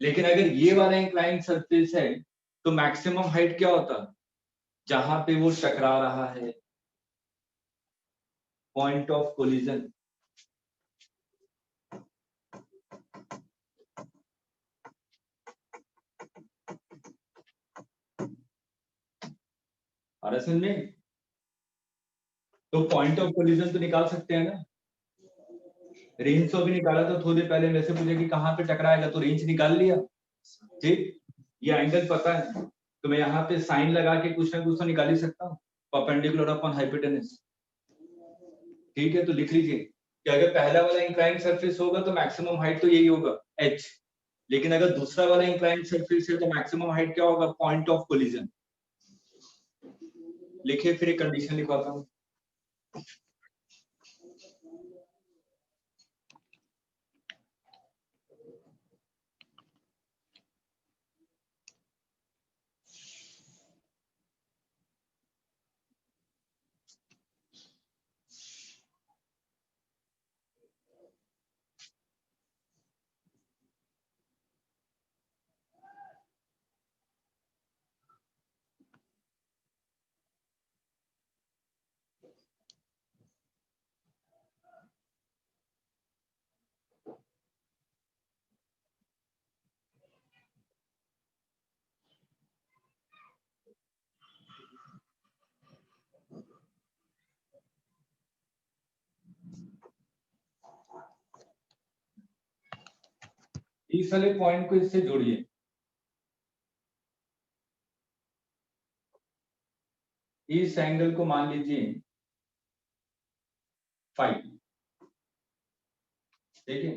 लेकिन अगर ये वाला इंक्लाइंड सरफेस है तो मैक्सिमम हाइट क्या होता, जहां पे वो टकरा रहा है, पॉइंट ऑफ कोलिजन। समझ में? तो पॉइंट ऑफ कोलिजन तो निकाल सकते हैं ना, रेंज तो भी निकाला था थोड़ी देर पहले, मेरे से पूछे कि कहां पे टकराएगा, तो रेंज निकाल लिया, ठीक। ये एंगल पता है तो मैं यहाँ पे साइन लगा के कुछ ना कुछ तो निकाल ही सकता हूँ, परपेंडिकुलर अपॉन हाइपोटेनस, ठीक है। तो लिख लीजिए कि अगर पहला वाला इंक्लाइंड सरफेस होगा तो मैक्सिमम हाइट तो यही होगा h, लेकिन अगर दूसरा वाला इंक्लाइंड सरफेस है तो मैक्सिमम हाइट क्या होगा, पॉइंट ऑफ कोलिजन। लिखिए, फिर एक कंडीशन लिखवाता हूँ। इस वाले पॉइंट को इससे जोड़िए, इस एंगल को मान लीजिए 5, ठीक है।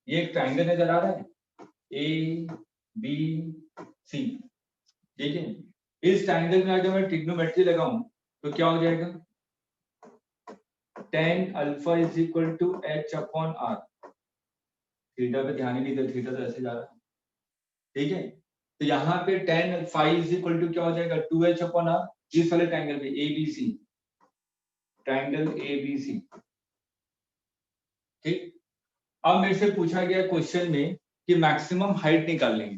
ये एक ट्रायंगल नजर आ रहा है ABC, ठीक है। इस ट्रायंगल में अगर मैं ट्रिग्नोमेट्री लगाऊं तो क्या हो जाएगा, tan alpha is equal to h upon r, थीटा पे ध्यान ही नहीं दे, थीटा तो ऐसे जा रहा है, ठीक है। तो यहाँ पे tan phi is equal to क्या हो जाएगा 2h अपॉन r, इस वाले ट्रायंगल पे ABC, ट्रायंगल ABC, ठीक। अब मेरे से पूछा गया क्वेश्चन में कि मैक्सिमम हाइट निकाल लेंगे,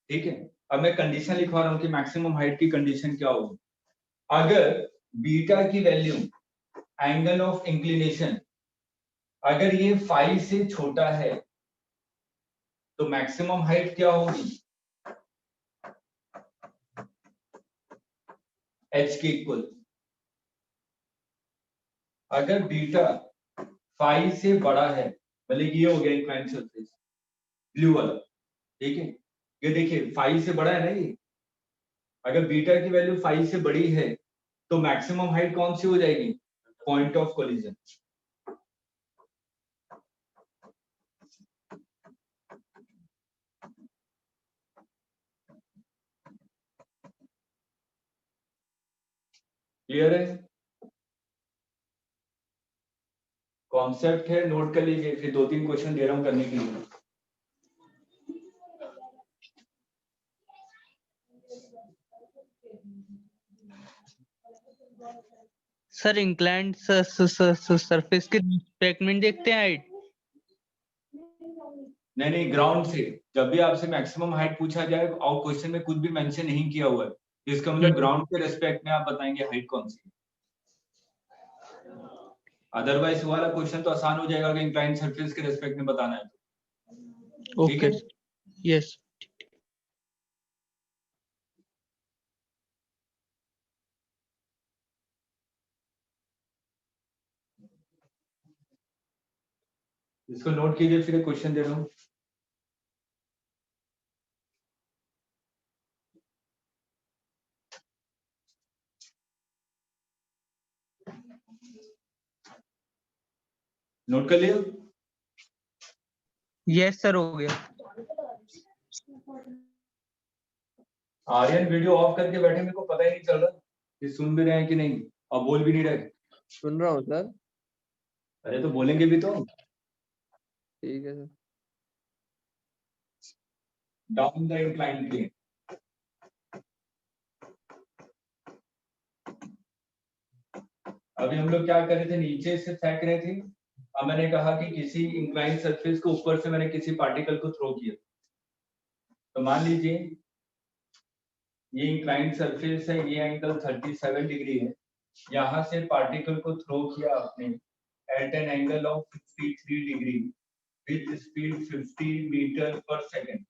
ठीक है। अब मैं कंडीशन लिखवा रहा हूं कि मैक्सिमम हाइट की कंडीशन क्या होगी, अगर बीटा की वैल्यू, एंगल ऑफ इंक्लिनेशन, अगर ये 5 से छोटा है तो मैक्सिमम हाइट क्या होगी, h के इक्वल। अगर बीटा 5 से बड़ा है, मतलब ये हो गया इंक्लाइंड सरफेस ब्लू वाला, ठीक है। ये देखिए 5 से बड़ा है ना ये, अगर बीटा की वैल्यू 5 से बड़ी है तो मैक्सिमम हाइट कौन सी हो जाएगी, पॉइंट ऑफ कोलिजन। क्लियर है? कॉन्सेप्ट है, नोट कर लीजिए, फिर 2-3 क्वेश्चन दे रहा हूं करने के लिए। सर इंक्लाइंड सरफेस के रिस्पेक्ट में देखते हैं हाइट। नहीं नहीं, ग्राउंड से जब भी आपसे मैक्सिमम हाइट पूछा जाए और क्वेश्चन में कुछ भी मेंशन नहीं किया हुआ है, इसका मतलब ग्राउंड के रिस्पेक्ट में आप बताएंगे हाइट कौन सी है। अदरवाइज वाला क्वेश्चन तो आसान हो जाएगा कि इंक्लाइंड सरफेस के रिस्पेक्ट में बताना है। ठीक है? यस। इसको नोट कीजिए, फिर एक क्वेश्चन दे रहा हूं। नोट कर लिया? यस सर, हो गया। आर्यन वीडियो ऑफ करके बैठे, मेरे को पता ही नहीं चल रहा कि सुन भी रहे हैं कि नहीं, और बोल भी नहीं रहे। सुन रहा हूँ सर। अरे तो बोलेंगे भी तो। ठीक है sir. Down the incline plane. अभी हम लोग क्या कर रहे थे, नीचे से फेंक रहे थे। अब मैंने कहा कि किसी इंक्लाइन सरफेस को ऊपर से मैंने किसी पार्टिकल को थ्रो किया। तो मान लीजिए ये इंक्लाइंड सरफेस है, ये एंगल 37 डिग्री है। यहां से पार्टिकल को थ्रो किया आपने at an angle of 53 degree with speed 50 metre per second.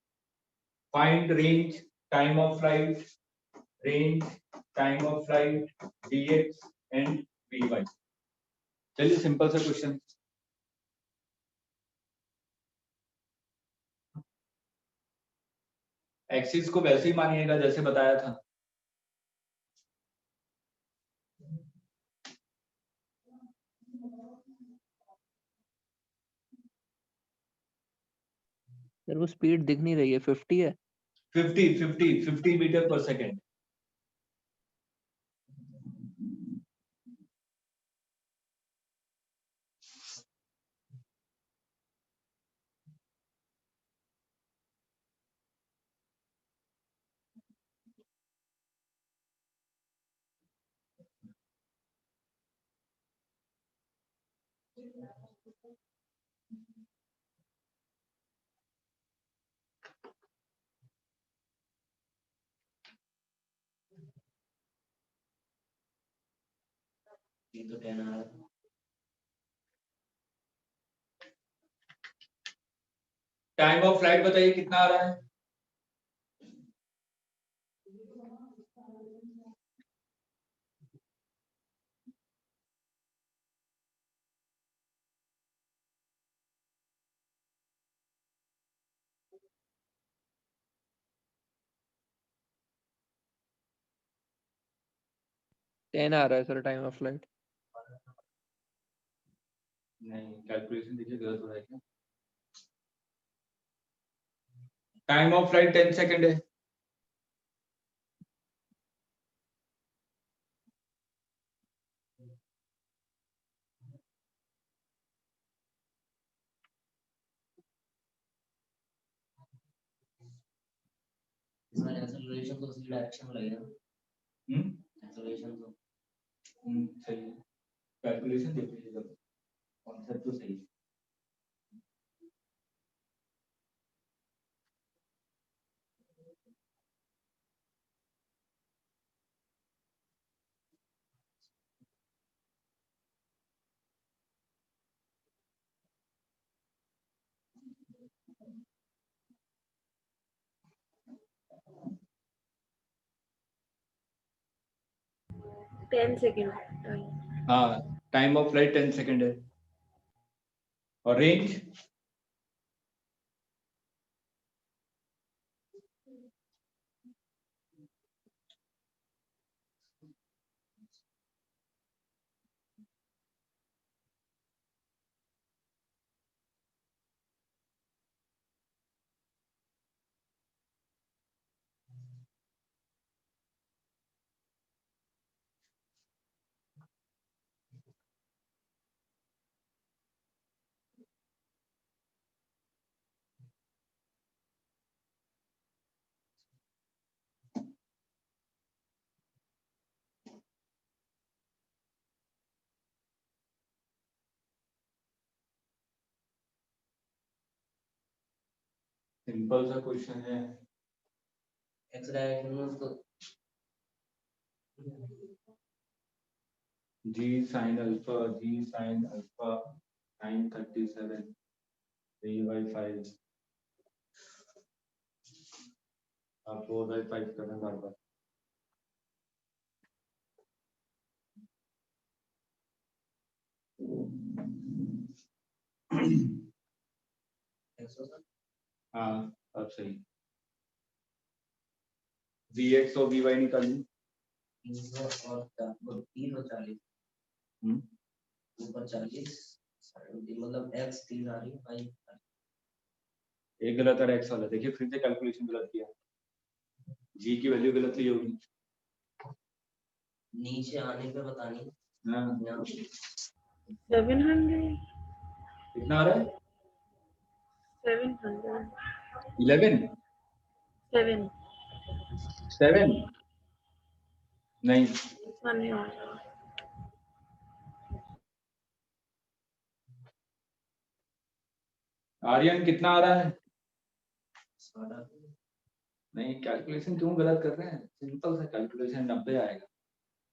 Find range, time of flight, range, time of flight, dx and vy। चलिए सिंपल सा क्वेश्चन। एक्सिस को वैसे ही मानिएगा जैसे बताया था। सर वो स्पीड दिख नहीं रही है, 50 है। 50 मीटर पर सेकेंड। ये तो 10 आ रहा है। टाइम ऑफ फ्लाइट बताइए कितना आ रहा है? टेन आ रहा है सर टाइम ऑफ फ्लाइट। नहीं, कैलकुलेशन देखिए गलत हो रहा है क्या? टाइम ऑफ फ्लाइट 10 सेकंड है। इसका एक्सेलरेशन तो उसी डायरेक्शन में लगेगा। एक्सेलरेशन तो सही है। कैलकुलेशन देख लीजिएगा, कॉन्सेप्ट तो सही है। Ten second. हाँ, टाइम ऑफ फ्लाइट 10 सेकंड है। और रेंज सिंपल सा क्वेश्चन है। एक्स डायरेक्शन में उसको जी साइन अल्फा साइन 37 3/5 आप 4/5 करना बार बार। हाँ अब सही। Vx और Vy निकाल ली। 300 और 340 हम्म, ऊपर 40 मतलब x 3 आ रही है y एक गलत और x वाला। देखिए फिर से कैलकुलेशन गलत किया। g की वैल्यू गलत ली होगी। नीचे आने पे बतानी हाँ 700 कितना आ रहा है? 700 11 7 7 नहीं इतना नहीं हो रहा। आर्यन कितना आ रहा है? सारा नहीं कैलकुलेशन क्यों गलत कर रहे हैं? सिंपल सा कैलकुलेशन 90 आएगा।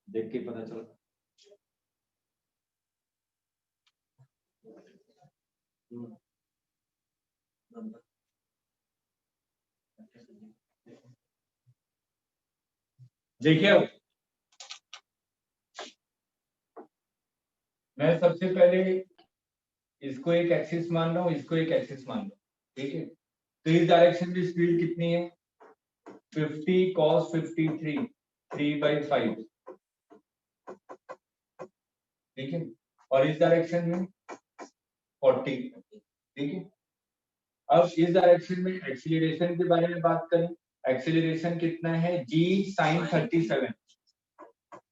देख के पता चल। देखिए अब मैं सबसे पहले इसको एक एक्सिस मान रहा हूँ, इसको एक एक्सिस मान रहा हूँ, ठीक है। तो इस डायरेक्शन की स्पीड कितनी है? 50 cos 53 3/5, ठीक है। और इस डायरेक्शन में 40, ठीक है। अब इस डायरेक्शन में एक्सीलरेशन के बारे में बात करें। एक्सीलरेशन कितना है? g sin 37,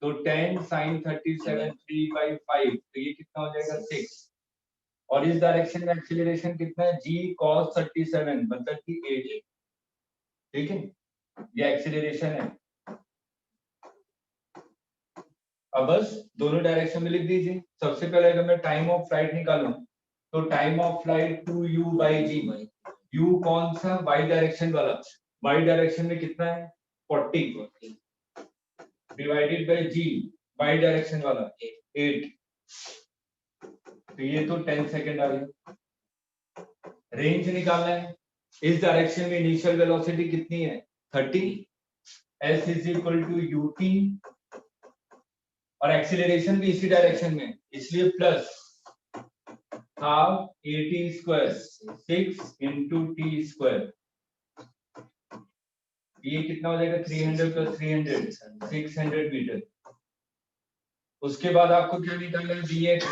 तो 10 sin 37 3/5, तो ये कितना हो जाएगा? 6। और इस डायरेक्शन में एक्सीलरेशन कितना है? g cos 37 मतलब कि 8, ठीक है। ये एक्सीलरेशन है। अब बस दोनों डायरेक्शन में लिख दीजिए। सबसे पहले अगर मैं टाइम ऑफ फ्लाइट निकालूं तो time of flight 2u/g। u कौन सा? y डायरेक्शन वाला। y डायरेक्शन में कितना है? 40 divided by g y direction वाला 8, तो ये तो 10 सेकंड आ गया। रेंज निकालना है। इस डायरेक्शन में इनिशियल वेलोसिटी कितनी है? 30। s is equal to ut और एक्सीलरेशन भी इसी डायरेक्शन में, इसलिए plus half at² 6 into t²। ये कितना हो जाएगा? 300 + 300 600 मीटर। उसके बाद आपको क्या निकालना है? vx,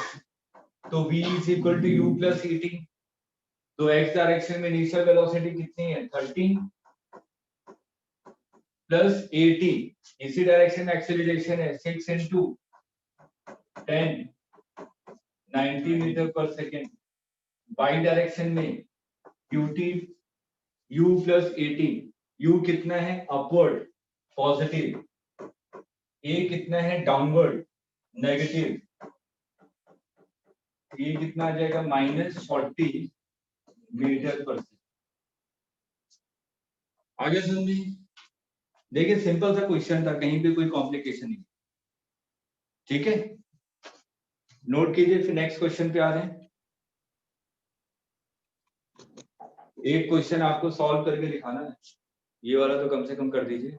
तो v is equal to u + et। तो x डायरेक्शन में इनिशियल वेलोसिटी कितनी है? 30 प्लस at, इसी डायरेक्शन में एक्सीलरेशन है 6 into 10 90 metre per second. y direction में ut u + at, u कितना है? अपवर्ड पॉजिटिव, a कितना है? डाउनवर्ड नेगेटिव, ये कितना आ जाएगा? -40 मीटर पर सेकेंड। आगे समझिए। देखिए सिंपल सा क्वेश्चन था, कहीं पे कोई कॉम्प्लिकेशन नहीं, ठीक है। नोट कीजिए, फिर नेक्स्ट क्वेश्चन पे आ रहे हैं। एक क्वेश्चन आपको सॉल्व करके दिखाना है, ये वाला तो कम से कम कर दीजिए।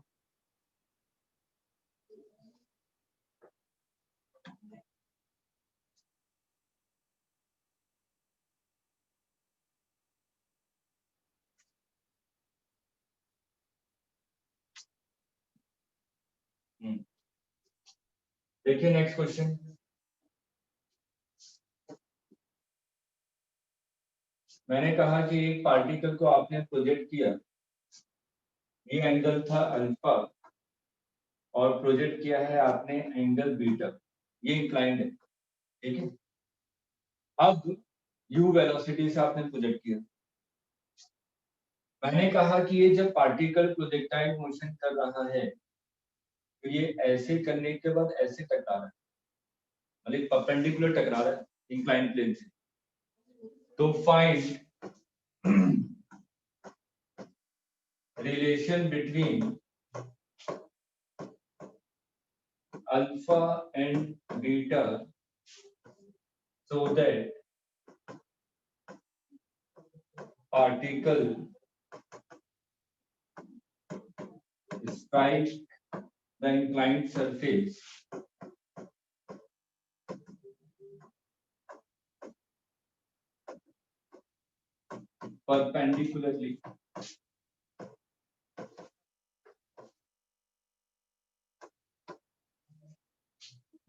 देखिए नेक्स्ट क्वेश्चन। मैंने कहा कि एक पार्टिकल को आपने प्रोजेक्ट किया, ये एंगल था अल्फा, और प्रोजेक्ट किया है आपने एंगल बीटा, ये इंक्लाइंड है, ठीक है। अब u वेलोसिटी से आपने प्रोजेक्ट किया। मैंने कहा कि ये जब पार्टिकल प्रोजेक्टाइल मोशन कर रहा है तो ये ऐसे करने के बाद ऐसे टकरा रहा है, मतलब परपेंडिकुलर टकरा रहा है इंक्लाइंड प्लेन से। तो find relation between alpha and beta so that particle strike the inclined surface perpendicularly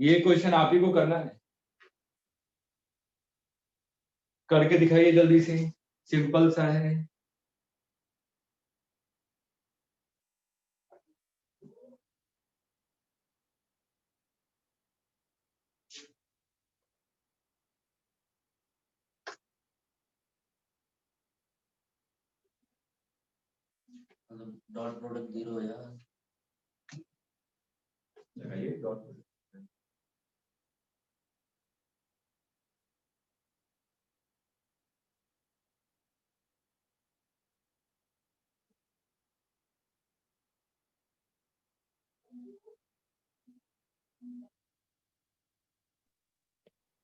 ये क्वेश्चन आप ही को करना है, करके दिखाइए जल्दी से, सिंपल सा है। मतलब डॉट प्रोडक्ट 0 हो जाएगा। लगाइए डॉट।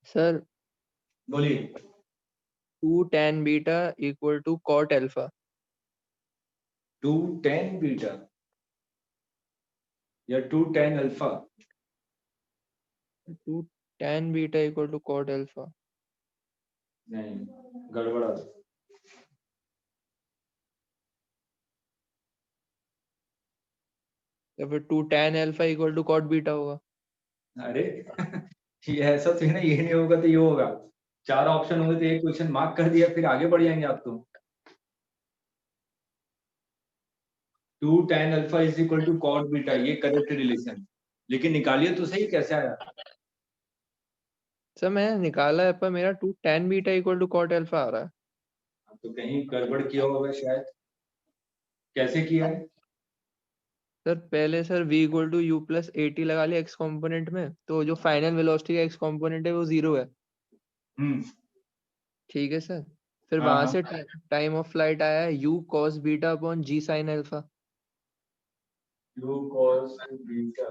सर बोलिए। 2 tan beta equal to cot alpha. 2 tan beta या 2 tan alpha? 2 tan beta equal to cot alpha. नहीं, गड़बड़ा। तो फिर 2 tan alpha equal to cot beta होगा। अरे ये ऐसा तो है ना, ये नहीं होगा तो ये होगा। 4 ऑप्शन होंगे तो एक क्वेश्चन मार्क कर दिया, फिर आगे बढ़ जाएंगे आप तो। 2 tan alpha is equal to cot beta, ये करेक्ट रिलेशन, लेकिन निकालिए तो सही कैसे आया। सर मैंने निकाला है पर मेरा 2 tan beta equal to cot alpha आ रहा है। तो कहीं गड़बड़ किया होगा शायद। कैसे किया है? सर पहले sir v equal to U plus AT लगा लिया x कॉम्पोनेंट में, तो जो फाइनल वेलोसिटी का x कॉम्पोनेंट है वो 0 है। ठीक है सर। फिर हाँ, वहां हाँ। से टाइम ऑफ फ्लाइट आया है u cos beta upon g sin alpha. u cos beta.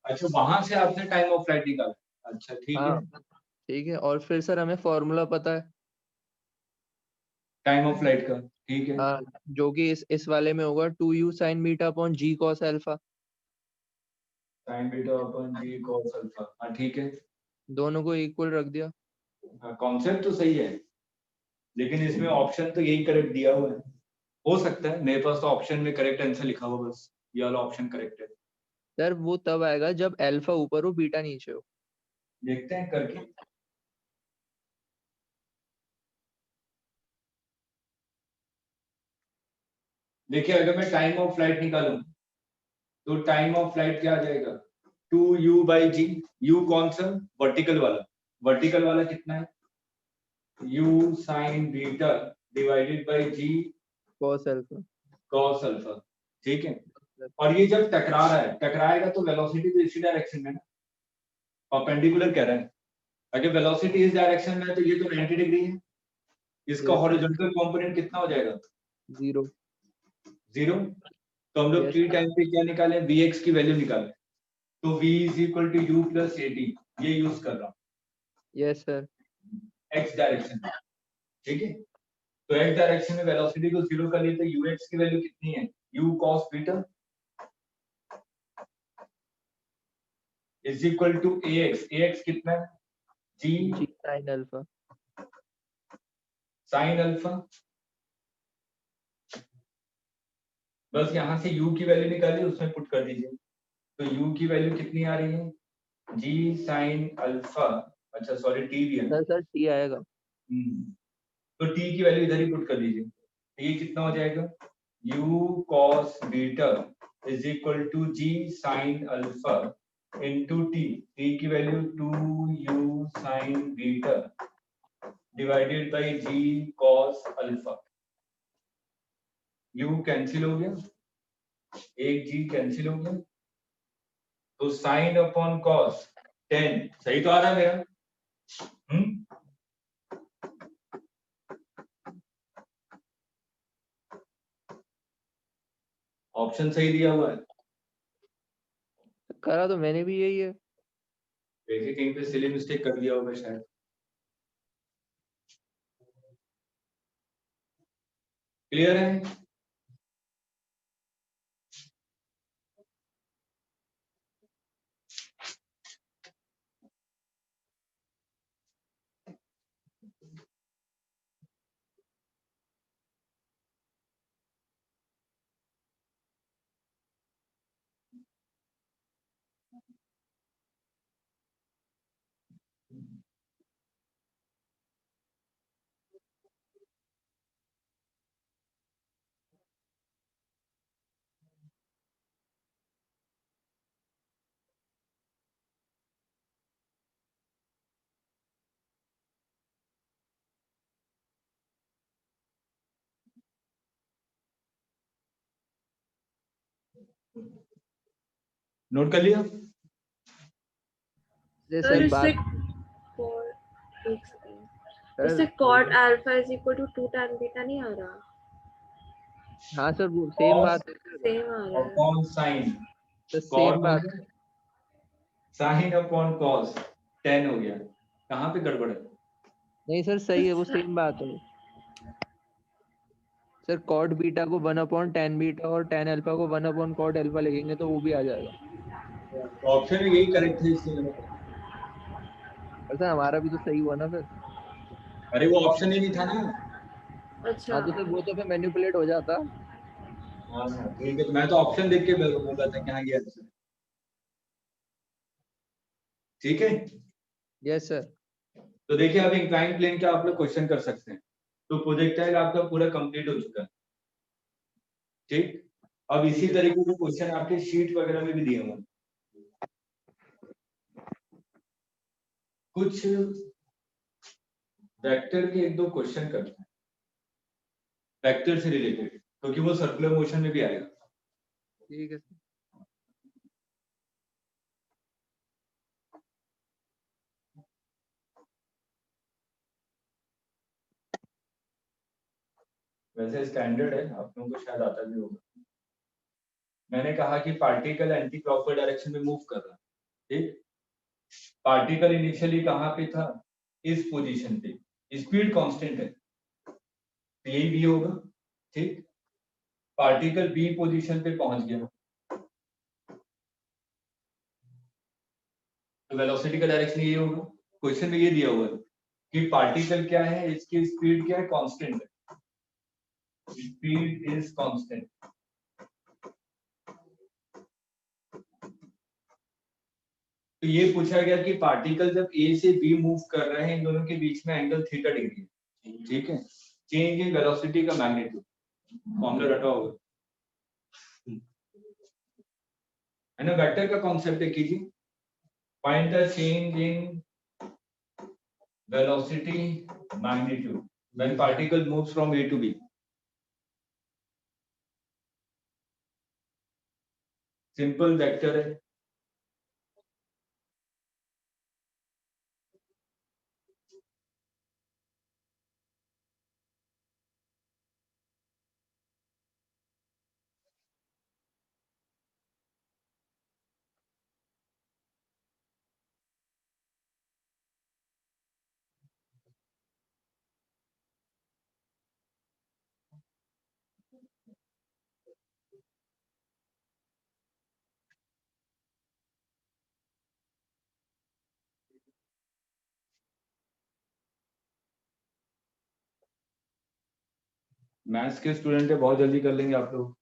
अच्छा, वहां से आपने टाइम ऑफ फ्लाइट निकाला। अच्छा, ठीक है। हाँ ठीक है। और फिर सर हमें फॉर्मूला पता है टाइम ऑफ फ्लाइट का, ठीक है। हाँ, जो कि इस वाले में होगा 2u sin beta upon g cos alpha. Time beta upon g cos alpha, हाँ ठीक है। दोनों को इक्वल रख दिया। हाँ, कॉन्सेप्ट तो सही है, लेकिन इसमें ऑप्शन तो यही करेक्ट दिया हुआ है। हो सकता है मेरे पास तो ऑप्शन में करेक्ट आंसर लिखा हुआ, बस ये वाला ऑप्शन करेक्ट है। सर वो तब आएगा जब अल्फा ऊपर हो बीटा नीचे हो। देखते हैं करके। देखिए, अगर मैं टाइम ऑफ फ्लाइट निकालूं तो टाइम ऑफ फ्लाइट क्या आ जाएगा? 2u by ji. u कौन सा? वर्टिकल वाला। वर्टिकल वाला कितना है? u sine beta divided by g cos alpha. cos alpha, ठीक है। और ये जब टकरा रहा है, टकराएगा तो वेलोसिटी तो इसी डायरेक्शन में ना, परपेंडिकुलर कह रहा है। अगर वेलोसिटी इस डायरेक्शन में है तो ये तो 90 डिग्री है। इसका Yes, हॉरिजॉन्टल कंपोनेंट कितना हो जाएगा? 0। 0। तो हम लोग Yes, t टाइम पे क्या निकालें? vx की वैल्यू निकालें। तो v is equal to u plus at, ये यूज कर रहा हूँ yes sir। x डायरेक्शन में, ठीक है। तो x डायरेक्शन में वेलोसिटी को 0 कर लिए तो ux की वैल्यू कितनी है? u cos beta is equal to ax कितना है? g g sin alpha. sin alpha. बस यहाँ से u की वैल्यू निकालिए, उसमें पुट कर दीजिए। तो u की वैल्यू कितनी आ रही है? g sin alpha. अच्छा सॉरी, t भी है। सर t आएगा। तो t की वैल्यू इधर ही पुट कर दीजिए। तो ये कितना हो जाएगा? u cos beta is equal to g sin alpha into t। t की value 2u sin beta divided by g cos alpha. u cancel हो गया, एक g कैंसिल हो गया, तो साइन अपॉन कॉस 10 सही तो आ रहा है मेरा। ऑप्शन सही दिया हुआ है, करा तो मैंने भी यही है। देखिए कहीं पे सिली मिस्टेक कर दिया होगा शायद। क्लियर है? नोट कर लिया? ये सर सर इससे बात एक सेकंड, सर इससे cot alpha is equal to 2 tan beta नहीं आ रहा? हाँ सर वो सेम बात है सर। सेम आ रहा है। अपॉन साइन, तो कॉट सेम बात है। साइन अपॉन कॉस, टेन हो गया। कहाँ पे गड़बड़ है? नहीं सर सही है, वो सेम बात है सर। कॉट बीटा को 1/tan बीटा और tan अल्फा को 1/cot अल्फा लिखेंगे तो वो भी आ जाएगा। ऑप्शन में यही करेक्ट है, इसलिए मैंने कहा। और सर हमारा भी तो सही हुआ ना फिर। अरे वो ऑप्शन ही नहीं था ना। अच्छा हाँ तो सर वो तो फिर मैनिपुलेट हो जाता। हाँ हाँ, ठीक है, तो मैं तो ऑप्शन देख के बोला था कि हाँ ये आंसर है। ठीक है, यस सर। तो देखिए अब इंक्लाइन प्लेन का आप लोग क्वेश्चन कर सकते हैं। तो प्रोजेक्टाइल आपका पूरा कंप्लीट हो चुका है। ठीक, अब इसी तरीके के क्वेश्चन आपके शीट वगैरह में भी दिए हुए हैं। कुछ वेक्टर के एक दो क्वेश्चन करते हैं वेक्टर से रिलेटेड, क्योंकि वो सर्कुलर मोशन में भी आएगा। ठीक है सर। वैसे स्टैंडर्ड है, आप लोगों को शायद आता भी होगा। मैंने कहा कि पार्टिकल एंटी क्लॉकवाइज डायरेक्शन में मूव कर रहा है। ठीक, पार्टिकल इनिशियली कहाँ पे था? इस पोजीशन पे, स्पीड कांस्टेंट है, तो यही बी होगा। ठीक, पार्टिकल बी पोजीशन पे पहुंच गया तो वेलोसिटी का डायरेक्शन ये होगा। क्वेश्चन में ये दिया हुआ है कि पार्टिकल क्या है, इसकी स्पीड क्या है? कांस्टेंट है, स्पीड इज कांस्टेंट। तो ये पूछा गया कि पार्टिकल जब ए से बी मूव कर रहे हैं, इन दोनों के बीच में एंगल थीटा डिग्री है। ठीक है, चेंज इन वेलोसिटी का मैग्नीट्यूड, फॉर्मूला रटा होगा, है ना। वेक्टर का कॉन्सेप्ट है, कीजिए। Find the change in velocity magnitude when particle moves from A to B. Simple vector है। मैथ्स के स्टूडेंट है, बहुत जल्दी कर लेंगे आप लोग।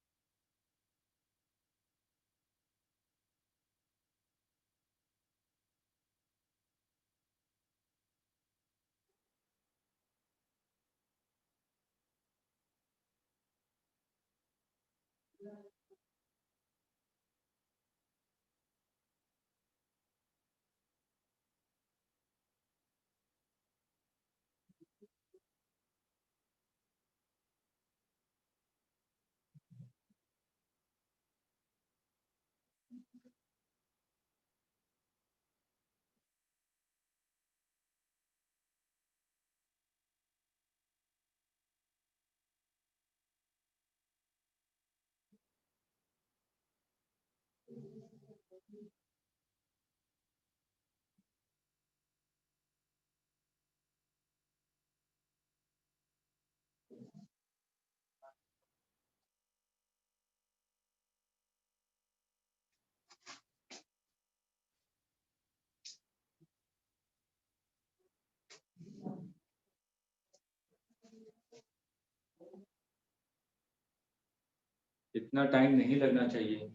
इतना टाइम नहीं लगना चाहिए।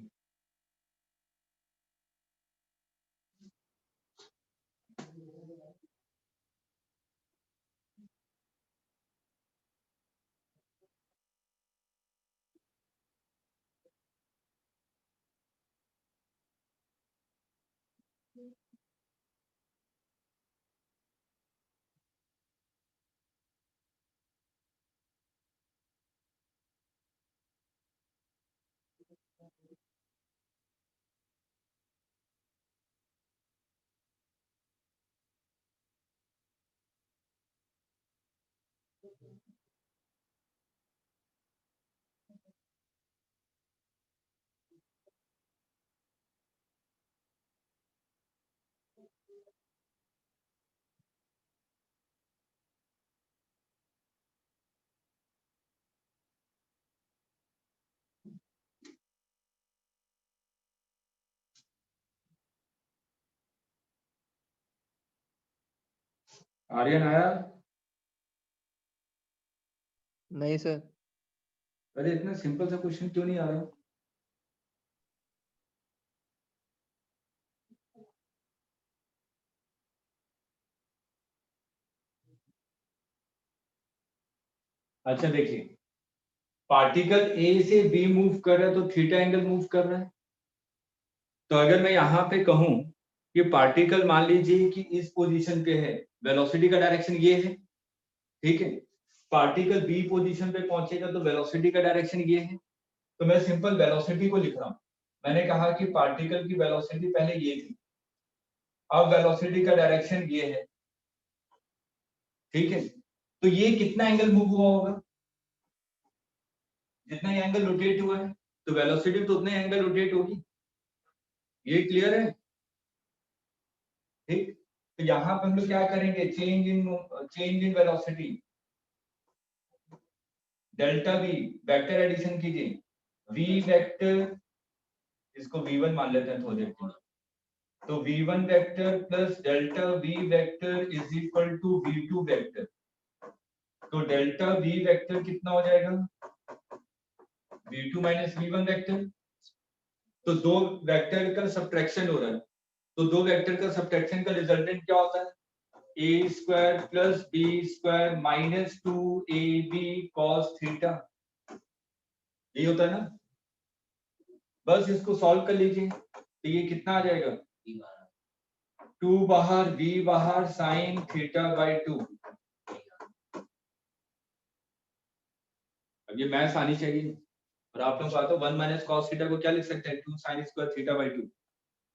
आर्यन आया? नहीं सर। अरे इतना सिंपल सा क्वेश्चन क्यों नहीं आ रहा? अच्छा देखिए, पार्टिकल ए से बी मूव कर रहा है तो थीटा एंगल मूव कर रहा है। तो अगर मैं यहाँ पे कहूं कि पार्टिकल मान लीजिए कि इस पोजीशन पे है, वेलोसिटी का डायरेक्शन ये है, ठीक है। पार्टिकल बी पोजीशन पे पहुंचेगा तो वेलोसिटी का डायरेक्शन ये है। तो मैं सिंपल वेलोसिटी को लिख रहा हूं। मैंने कहा कि पार्टिकल की वेलोसिटी पहले ये थी, अब वेलोसिटी का डायरेक्शन ये है, ठीक है। तो ये कितना एंगल मूव हुआ होगा? जितना ये एंगल रोटेट हुआ है, तो वेलोसिटी तो उतने एंगल रोटेट होगी। ये क्लियर है? ठीक। तो यहाँ पे हम लोग क्या करेंगे, change in velocity, delta v, vector addition कीजिए। वी वेक्टर, इसको v1 मान लेते हैं थोड़ी देर के लिए। तो v1 vector plus delta v vector is equal to v2 vector. तो डेल्टा v वेक्टर कितना हो जाएगा? v2 minus v1 vector. तो दो वेक्टर का सब्ट्रैक्शन हो रहा है, तो दो वेक्टर का सब्ट्रैक्शन का रिजल्टेंट क्या होता है? A square plus b square minus 2ab cos theta. यही होता है ना? बस इसको सॉल्व कर लीजिए, तो ये कितना आ जाएगा? 2 बाहर v बाहर साइन थीटा बाई 2। अब ये मैथ्स आनी चाहिए। और आप लोग बात 1 माइनस कॉस थीटा को क्या लिख सकते हैं? 2 sine square theta by 2।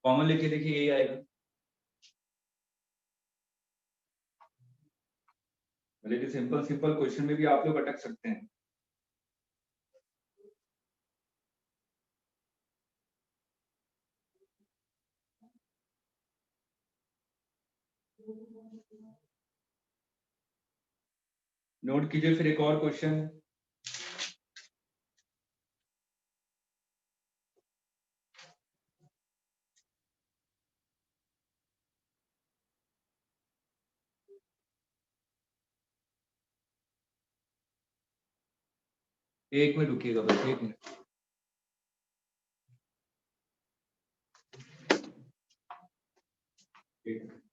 Common लेके देखिए यही आएगा। लेकिन सिंपल सिंपल क्वेश्चन में भी आप लोग अटक सकते हैं। नोट कीजिए फिर एक और क्वेश्चन। एक मिनट रुकिएगा, बस एक मिनट। एक मिनट।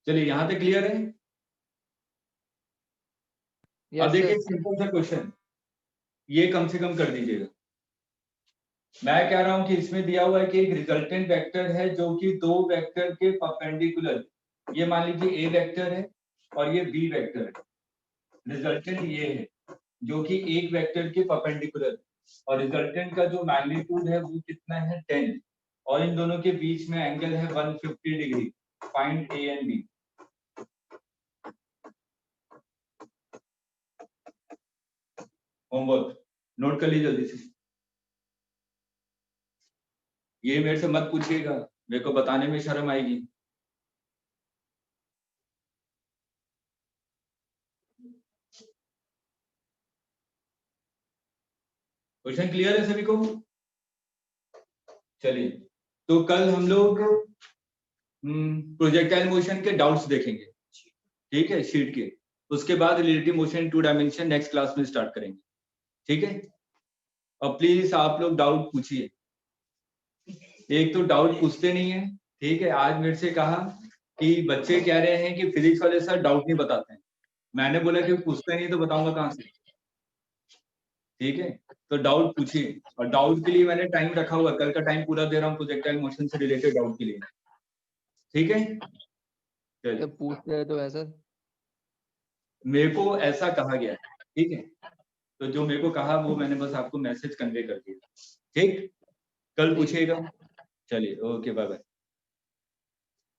चलिए यहाँ पे क्लियर है? अब यस देखिए सर। सिंपल सा क्वेश्चन, ये कम से कम कर दीजिएगा। मैं कह रहा हूं कि इसमें दिया हुआ है कि एक रिजल्टेंट वेक्टर है जो कि दो वेक्टर के परपेंडिकुलर, ये मान लीजिए ए वेक्टर है और ये बी वेक्टर है। रिजल्टेंट ये है जो कि एक वेक्टर के परपेंडिकुलर, और रिजल्टेंट का जो मैग्नीट्यूड है वो कितना है 10, और इन दोनों के बीच में एंगल है 150 degree. Find A and B. Homework note कर लीजिए जल्दी से। ये मेरे से मत पूछिएगा, मेरे को बताने में शर्म आएगी। क्वेश्चन क्लियर है सभी को? चलिए, तो कल हम लोग प्रोजेक्टाइल मोशन के डाउट्स देखेंगे, ठीक है, शीट के। उसके बाद relative motion 2 dimension next class में स्टार्ट करेंगे, ठीक है। और प्लीज आप लोग डाउट पूछिए, एक तो डाउट पूछते नहीं है, ठीक है। आज मेरे से कहा कि बच्चे कह रहे हैं कि फिजिक्स वाले सर डाउट नहीं बताते हैं। मैंने बोला कि पूछते नहीं तो बताऊंगा कहाँ से, ठीक है। तो डाउट पूछिए, और डाउट के लिए मैंने टाइम रखा हुआ, कल का टाइम पूरा दे रहा हूँ प्रोजेक्टाइल मोशन से रिलेटेड डाउट के लिए, ठीक है। चलिए, जब पूछते हैं तो ऐसा मेरे को ऐसा कहा गया, ठीक है। तो जो मेरे को कहा वो मैंने बस आपको मैसेज कन्वे कर दिया, ठीक। कल पूछिएगा। चलिए, ओके, बाय बाय।